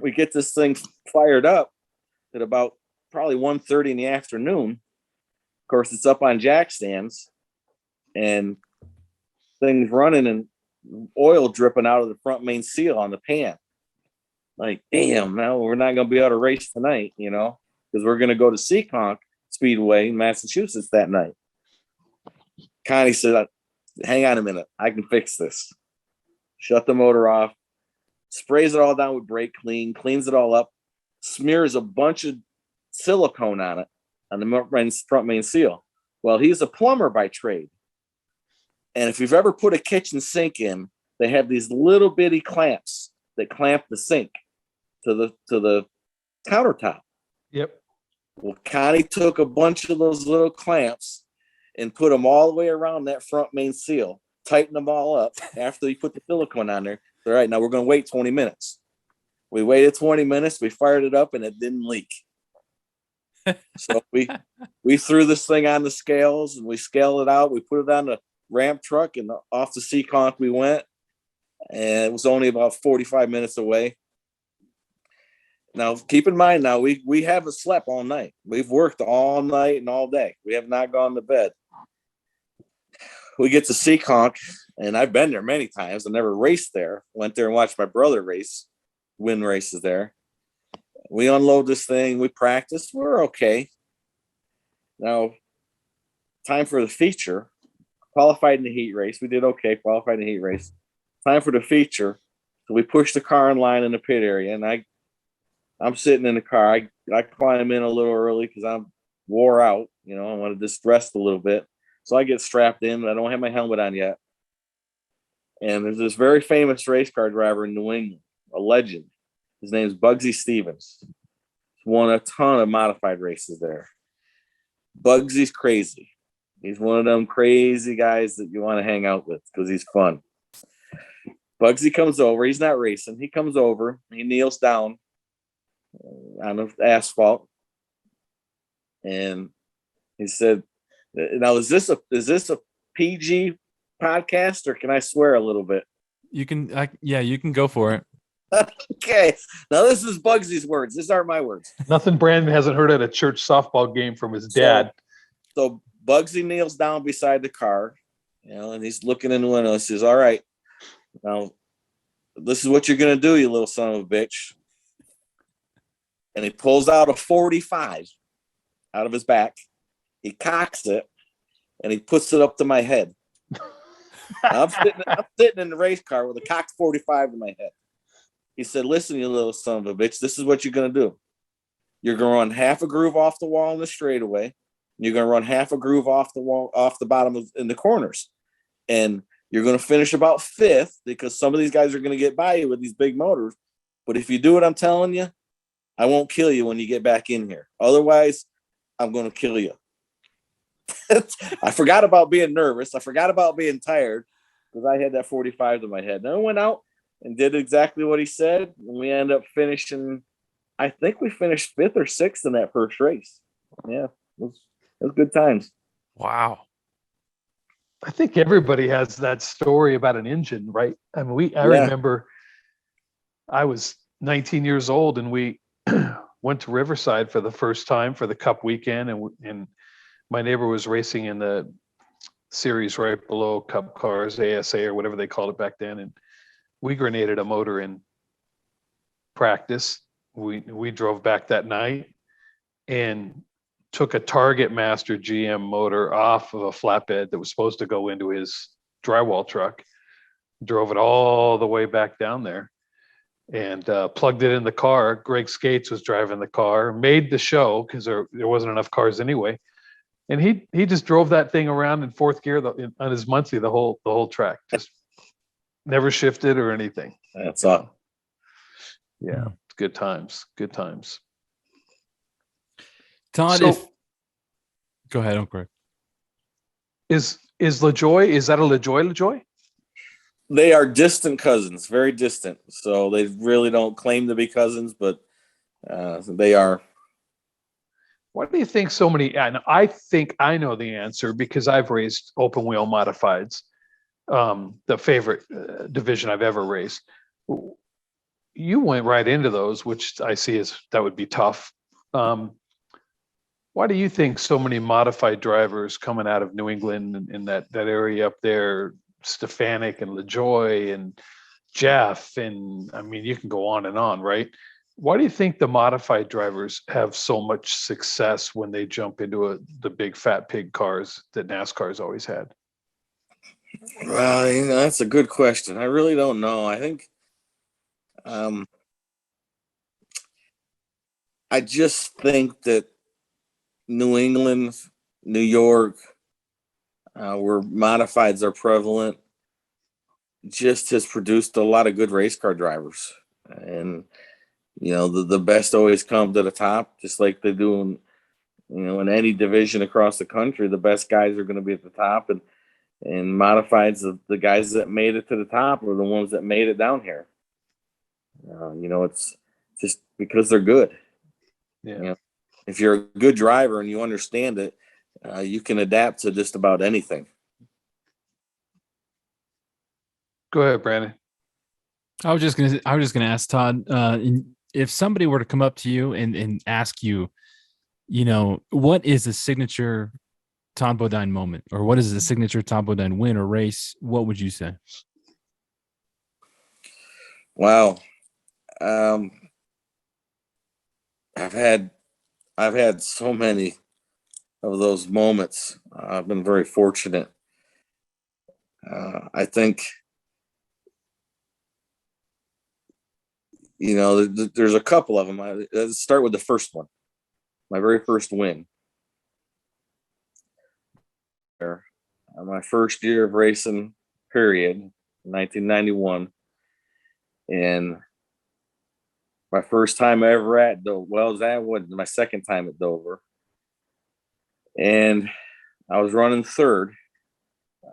C: We get this thing fired up at about probably 1:30 in the afternoon. Of course, it's up on jack stands and things running and oil dripping out of the front main seal on the pan. Like, damn, now we're not going to be able to race tonight, because we're going to go to Seekonk Speedway in Massachusetts that night. Connie said, hang on a minute, I can fix this. Shut the motor off, sprays it all down with brake clean, cleans it all up, smears a bunch of silicone on it, on the front main seal. Well, he's a plumber by trade. And if you've ever put a kitchen sink in, they have these little bitty clamps that clamp the sink to the countertop.
A: Yep.
C: Well, Connie took a bunch of those little clamps and put them all the way around that front main seal, tightened them all up after you put the silicone on there. All right, now we're going to wait 20 minutes. We waited 20 minutes. We fired it up and it didn't leak. So we threw this thing on the scales and we scaled it out. We put it on the ramp truck and off the Seekonk we went. And it was only about 45 minutes away. Now, keep in mind, now we haven't slept all night. We've worked all night and all day. We have not gone to bed. We get to Seekonk, and I've been there many times. I never raced there. Went there and watched my brother win races there. We unload this thing. We practice. We're okay. Now, time for the feature. Qualified in the heat race. We did okay. Qualified in the heat race. Time for the feature. So we push the car in line in the pit area, and I'm sitting in the car. I climb in a little early because I'm wore out. I want to just rest a little bit. So I get strapped in, but I don't have my helmet on yet. And there's this very famous race car driver in New England, a legend. His name's Bugsy Stevens. He's won a ton of modified races there. Bugsy's crazy. He's one of them crazy guys that you want to hang out with because he's fun. Bugsy comes over. He's not racing. He comes over. He kneels down on the asphalt. And he said, now, is this a PG podcast or can I swear a little bit?
B: You can, you can go for it.
C: Okay. Now, this is Bugsy's words. These aren't my words.
A: Nothing Brandon hasn't heard at a church softball game from his dad.
C: So Bugsy kneels down beside the car, and he's looking in the window and says, all right, now, this is what you're going to do, you little son of a bitch. And he pulls out a 45 out of his back. He cocks it, and he puts it up to my head. I'm sitting in the race car with a cocked 45 in my head. He said, listen, you little son of a bitch, this is what you're going to do. You're going to run half a groove off the wall in the straightaway. You're going to run half a groove off the wall, off the bottom in the corners. And you're going to finish about fifth because some of these guys are going to get by you with these big motors. But if you do what I'm telling you, I won't kill you when you get back in here. Otherwise, I'm going to kill you. I forgot about being nervous. I forgot about being tired because I had that 45 in my head. Then I went out and did exactly what he said. And we ended up finishing, I think we finished fifth or sixth in that first race. Yeah, it was good times.
B: Wow.
A: I think everybody has that story about an engine, right? I mean, I remember I was 19 years old and we went to Riverside for the first time for the Cup weekend, and my neighbor was racing in the series right below Cup cars, ASA or whatever they called it back then, and we grenaded a motor in practice. We drove back that night, and took a Target Master GM motor off of a flatbed that was supposed to go into his drywall truck, drove it all the way back down there, and plugged it in the car. Greg Skates was driving the car, made the show because there wasn't enough cars anyway. And he just drove that thing around in fourth gear on his Muncie the whole track, just never shifted or anything.
C: That's all.
A: Yeah, good times. Good times.
D: Todd,
A: So-
D: go ahead, I'm correct.
A: Is LaJoy, is that a LaJoy?
C: They are distant cousins, very distant. So they really don't claim to be cousins, but they are.
A: Why do you think so many? And I think I know the answer because I've raced open wheel modifieds, the favorite division I've ever raced. You went right into those, which I see as that would be tough. Why do you think so many modified drivers coming out of New England in that area up there, Stefanik and LaJoy and Jeff, and I mean, you can go on and on, right? Why do you think the modified drivers have so much success when they jump into the big fat pig cars that NASCAR's always had?
C: Well, that's a good question. I really don't know. I think I just think that New England, New York, where modifieds are prevalent, just has produced a lot of good race car drivers. And, the best always come to the top, just like they do in any division across the country. The best guys are going to be at the top, and modifieds, the guys that made it to the top are the ones that made it down here. It's just because they're good.
A: Yeah.
C: If you're a good driver and you understand it, you can adapt to just about anything.
A: Go ahead, Brandon.
D: I was just gonna ask Todd, if somebody were to come up to you and ask you, what is the signature Todd Bodine moment, or what is the signature Todd Bodine win or race? What would you say?
C: Wow. I've had so many of those moments. I've been very fortunate. I think, there's a couple of them. Let's start with the first one. My very first win. My first year of racing, period, 1991. And my first time ever at Dover. Well, that was my second time at Dover. And I was running third.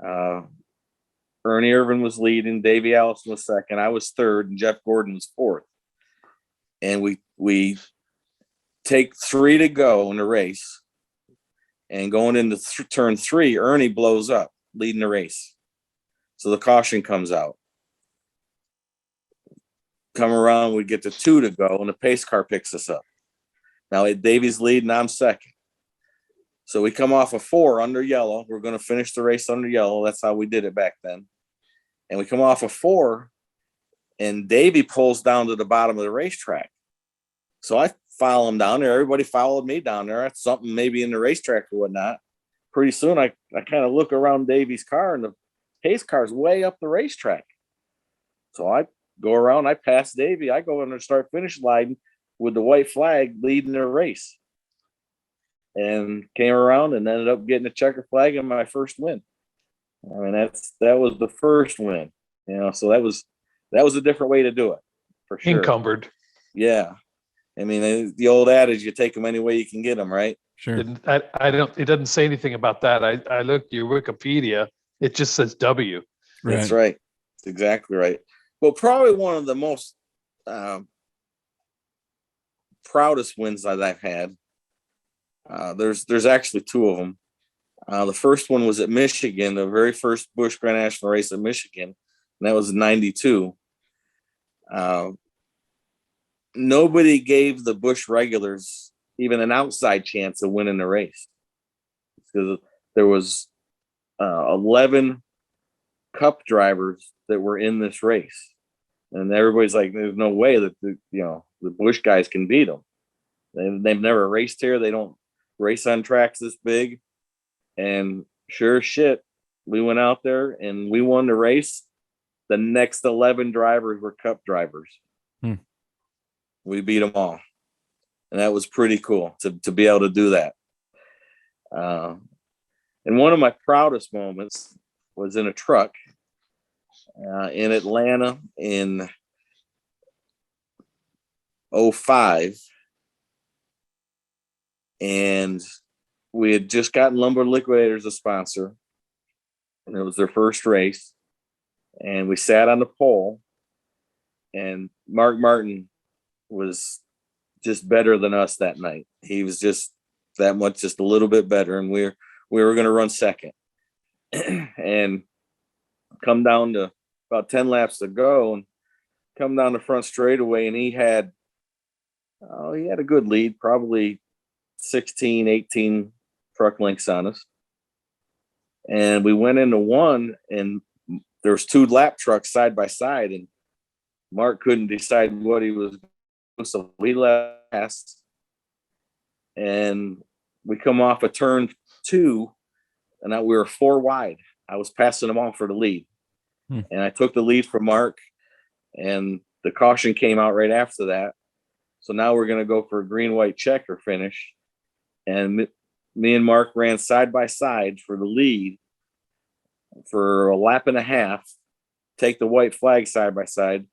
C: Ernie Irvin was leading. Davey Allison was second. I was third, and Jeff Gordon was fourth. And we take 3 to go in the race. And going into turn 3, Ernie blows up, leading the race. So the caution comes out. Come around, we get to 2 to go, and the pace car picks us up. Now Davey's leading, I'm second. So we come off a 4 under yellow. We're going to finish the race under yellow. That's how we did it back then. And we come off a 4, and Davey pulls down to the bottom of the racetrack. So I follow him down there. Everybody followed me down there. That's something maybe in the racetrack or whatnot. Pretty soon I kind of look around Davey's car, and the pace car's way up the racetrack. So I go around, I pass Davey. I go in and start finish line with the white flag leading the race. And came around and ended up getting a checker flag in my first win. I mean, that was the first win, so that was a different way to do it, for sure.
A: Encumbered.
C: Yeah. I mean, the old adage, you take them any way you can get them, right?
D: Sure.
A: It doesn't say anything about that. I looked your Wikipedia. It just says W.
C: That's right. That's exactly right. Well, probably one of the most proudest wins that I've had. There's actually 2 of them. The first one was at Michigan, the very first Busch Grand National race at Michigan, and that was in '92. Nobody gave the Busch regulars even an outside chance of winning the race, because there was 11 Cup drivers that were in this race, and everybody's like, "There's no way that the Busch guys can beat them. They've never raced here. They don't race on tracks this big. And sure as shit, we went out there and we won the race. The next 11 drivers were Cup drivers. We beat them all. And that was pretty cool to be able to do that. And one of my proudest moments was in a truck in Atlanta in 2005. And we had just gotten Lumber Liquidators a sponsor. And it was their first race. And we sat on the pole. And Mark Martin was just better than us that night. He was just that much, just a little bit better. And we were going to run second. And come down to about 10 laps to go and come down the front straightaway. And he had a good lead, probably 16, 18 truck lengths on us. And we went into one, and there was 2 lap trucks side by side, and Mark couldn't decide what he was doing, so we last. And we come off of turn 2, and we were 4 wide. I was passing them all for the lead. And I took the lead from Mark, and the caution came out right after that. So now we're going to go for a green, white checker finish. And me and Mark ran side by side for the lead for a lap and a half, take the white flag side by side.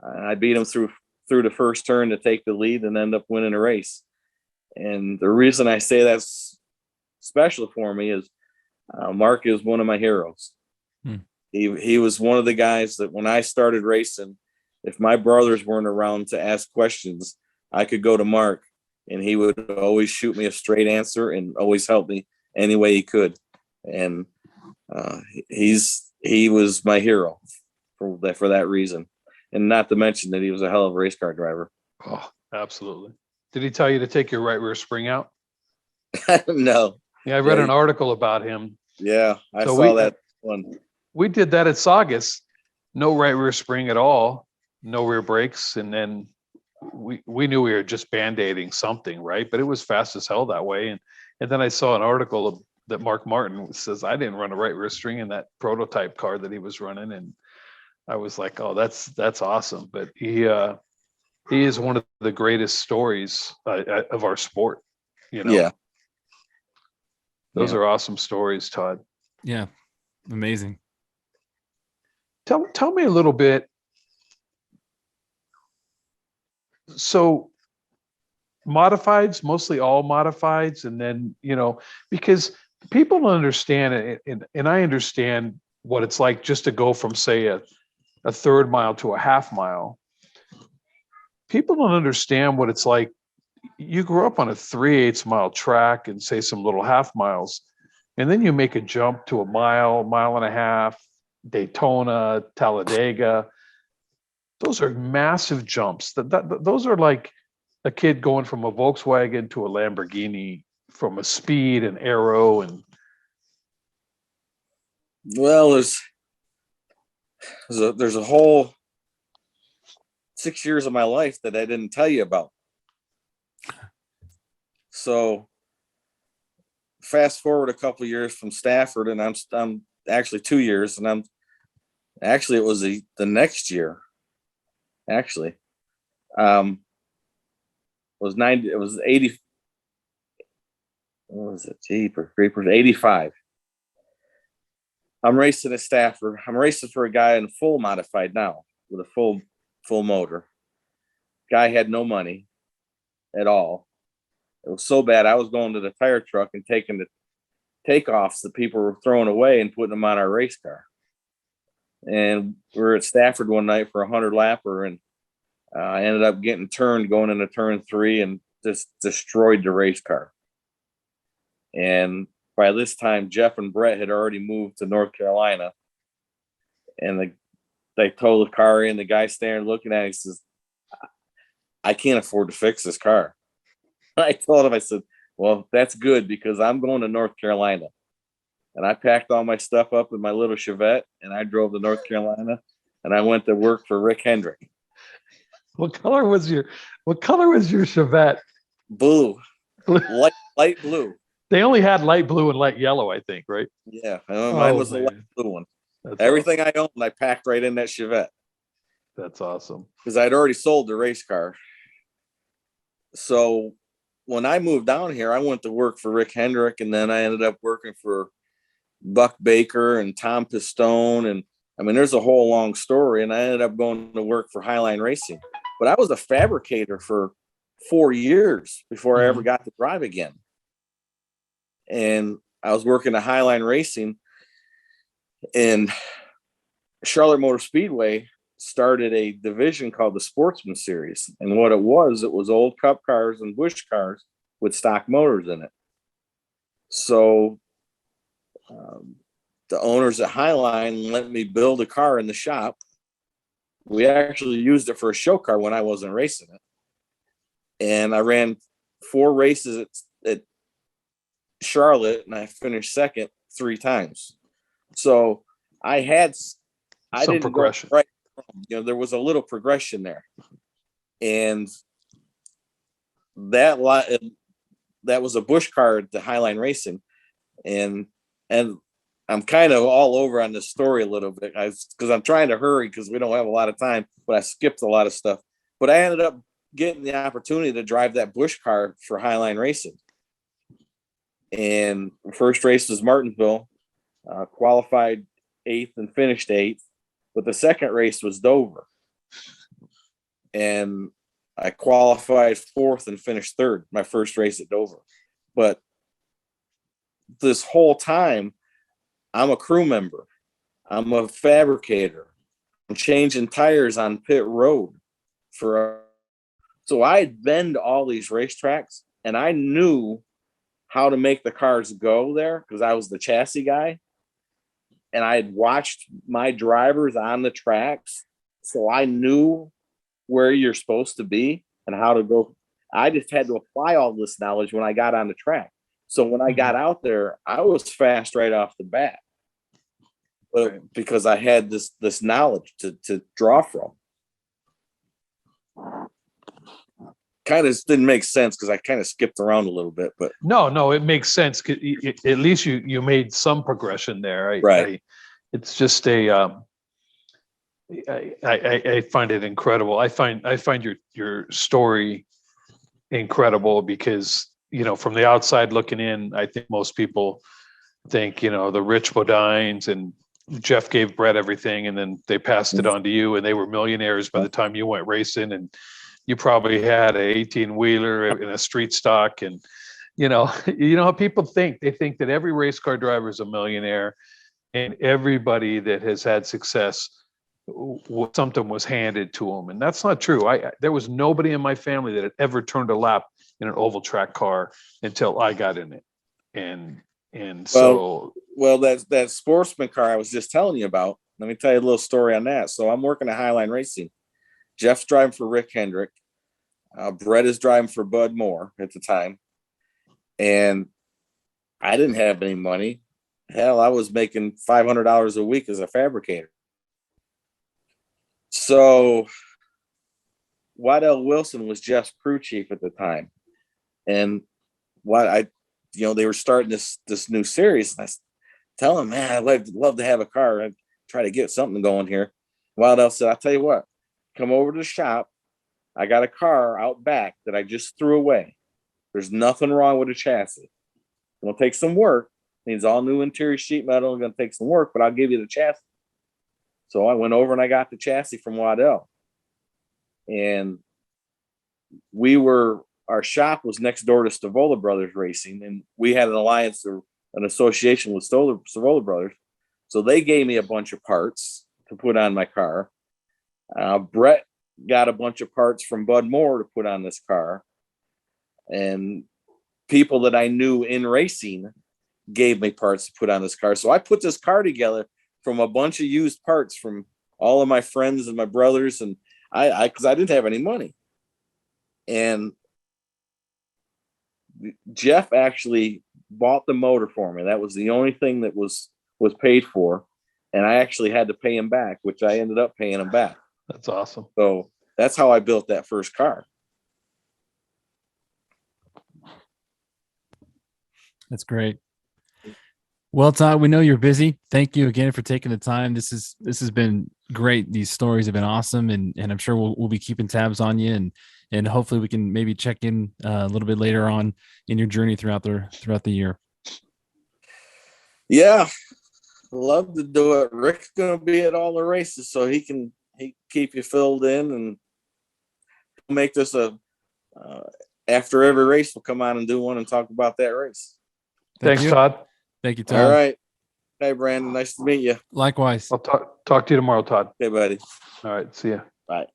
C: I beat him through the first turn to take the lead and end up winning a race. And the reason I say that's special for me is Mark is one of my heroes. He was one of the guys that when I started racing, if my brothers weren't around to ask questions, I could go to Mark and he would always shoot me a straight answer and always help me any way he could. And he was my hero for that reason. And not to mention that he was a hell of a race car driver.
A: Oh, absolutely. Did he tell you to take your right rear spring out?
C: No.
A: Yeah, I read an article about him.
C: Yeah, I saw that one.
A: We did that at Saugus. No right rear spring at all. No rear brakes. And then we knew we were just band-aiding something, right? But it was fast as hell that way. And then I saw an article that Mark Martin says, I didn't run a right rear string in that prototype car that he was running. And I was like, oh, that's awesome. But he is one of the greatest stories of our sport. You know?
C: Yeah.
A: Those are awesome stories, Todd.
D: Yeah. Amazing.
A: Tell me a little bit. So modifieds, mostly all modifieds. And then, because people don't understand it. And I understand what it's like just to go from, say, a third mile to a half mile. People don't understand what it's like. You grew up on a 3/8 mile track and say some little half miles, and then you make a jump to a mile and a half, Daytona, Talladega. Those are massive jumps. Those are like a kid going from a Volkswagen to a Lamborghini, from a speed and aero. And
C: well, there's a whole 6 years of my life that I didn't tell you about. So fast forward a couple of years from Stafford, and I'm actually 2 years, and it was the next year. Actually, it was 90. It was 80. What was it? Jeepers creepers, 85. I'm racing at Stafford. I'm racing for a guy in full modified now with a full motor. Guy had no money at all. It was so bad I was going to the tire truck and taking the takeoffs that people were throwing away and putting them on our race car. And we were at Stafford one night for a 100 lapper, and I ended up getting turned going into turn 3 and just destroyed the race car. And by this time, Jeff and Brett had already moved to North Carolina, and they towed the car in. The guy standing looking at it, he says, I can't afford to fix this car. I told him, I said, well, that's good because I'm going to North Carolina. And I packed all my stuff up in my little Chevette, and I drove to North Carolina, and I went to work for Rick Hendrick.
A: What color was your Chevette?
C: Blue. light light blue.
A: They only had light blue and light yellow, I think, right?
C: Yeah, mine was the light blue one.
A: That's
C: Everything
A: awesome.
C: I owned, I packed right in that Chevette
A: That's awesome.
C: because I'd already sold the race car. So when I moved down here, I went to work for Rick Hendrick, and then I ended up working for Buck Baker and Tom Pistone. And I mean, there's a whole long story. And I ended up going to work for Highline Racing. But I was a fabricator for 4 years before I ever got to drive again. And I was working at Highline Racing, and Charlotte Motor Speedway started a division called the Sportsman Series. And what it was old cup cars and bush cars with stock motors in it. So the owners at Highline let me build a car in the shop. We actually used it for a show car when I wasn't racing it. And I ran 4 races at Charlotte, and I finished second 3 times. So I had
A: Some progression.
C: Right. There was a little progression there. And that was a bush car at the Highline Racing. And I'm kind of all over on this story a little bit because I'm trying to hurry because we don't have a lot of time, but I skipped a lot of stuff. But I ended up getting the opportunity to drive that bush car for Highline Racing. And the first race was Martinsville, qualified 8th and finished 8th. But the second race was Dover. And I qualified 4th and finished 3rd, my first race at Dover. But this whole time, I'm a crew member. I'm a fabricator. I'm changing tires on pit road. So I'd been to all these racetracks, and I knew how to make the cars go there because I was the chassis guy. And I had watched my drivers on the tracks. So I knew where you're supposed to be and how to go. I just had to apply all this knowledge when I got on the track. So when I got out there, I was fast right off the bat. But because I had this knowledge to draw from. Kind of didn't make sense because I kind of skipped around a little bit, but
A: no, it makes sense. At least you made some progression there.
C: Right.
A: It's just I find it incredible. I find your story incredible because, from the outside looking in, I think most people think, the rich Bodines and Jeff gave Brett everything and then they passed it on to you and they were millionaires by the time you went racing, and you probably had a 18-wheeler in a street stock. And, how people think. They think that every race car driver is a millionaire, and everybody that has had success, something was handed to them. And that's not true. There was nobody in my family that had ever turned a lap in an oval track car until I got in it.
C: Well, that sportsman car I was just telling you about, let me tell you a little story on that. So I'm working at Highline Racing. Jeff's driving for Rick Hendrick. Brett is driving for Bud Moore at the time. And I didn't have any money. Hell, I was making $500 a week as a fabricator. So Waddell Wilson was Jeff's crew chief at the time. And they were starting this new series. And I tell him, man, I'd love to have a car. I'd try to get something going here. Waddell said, I'll tell you what, come over to the shop. I got a car out back that I just threw away. There's nothing wrong with the chassis. It'll take some work. It needs all new interior sheet metal. It's going to take some work, but I'll give you the chassis. So I went over and I got the chassis from Waddell. And our shop was next door to Stavola Brothers Racing, and we had an alliance or an association with Stavola Brothers. So they gave me a bunch of parts to put on my car. Brett got a bunch of parts from Bud Moore to put on this car. And people that I knew in racing gave me parts to put on this car. So I put this car together from a bunch of used parts from all of my friends and my brothers. And because I didn't have any money. And Jeff actually bought the motor for me. That was the only thing that was paid for. And I actually had to pay him back, which I ended up paying him back.
A: That's awesome.
C: So that's how I built that first car.
D: That's great. Well, Todd, we know you're busy. Thank you again for taking the time. This has been great. These stories have been awesome, and I'm sure we'll be keeping tabs on you, and hopefully we can maybe check in a little bit later on in your journey throughout the year.
C: Yeah, love to do it. Rick's gonna be at all the races, so he can keep you filled in and make this after every race we'll come on and do one and talk about that race.
A: Thanks,
D: you.
A: Todd.
D: Thank you, Todd.
C: All right. Hey, Brandon, nice to meet you.
D: Likewise.
A: I'll talk to you tomorrow, Todd.
C: Hey, buddy.
A: All right. See ya.
C: Bye.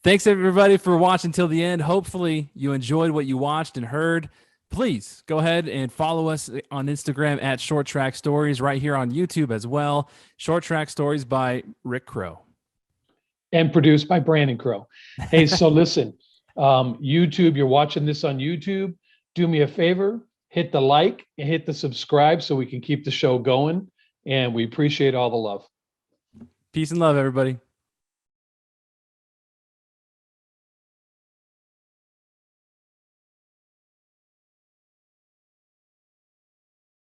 D: Thanks everybody for watching till the end. Hopefully you enjoyed what you watched and heard. Please go ahead and follow us on Instagram at Short Track Stories, right here on YouTube as well. Short Track Stories by Rick Crow.
A: And produced by Brandon Crow. Hey, so listen, YouTube, you're watching this on YouTube. Do me a favor, hit the like and hit the subscribe so we can keep the show going. And we appreciate all the love.
D: Peace and love, everybody.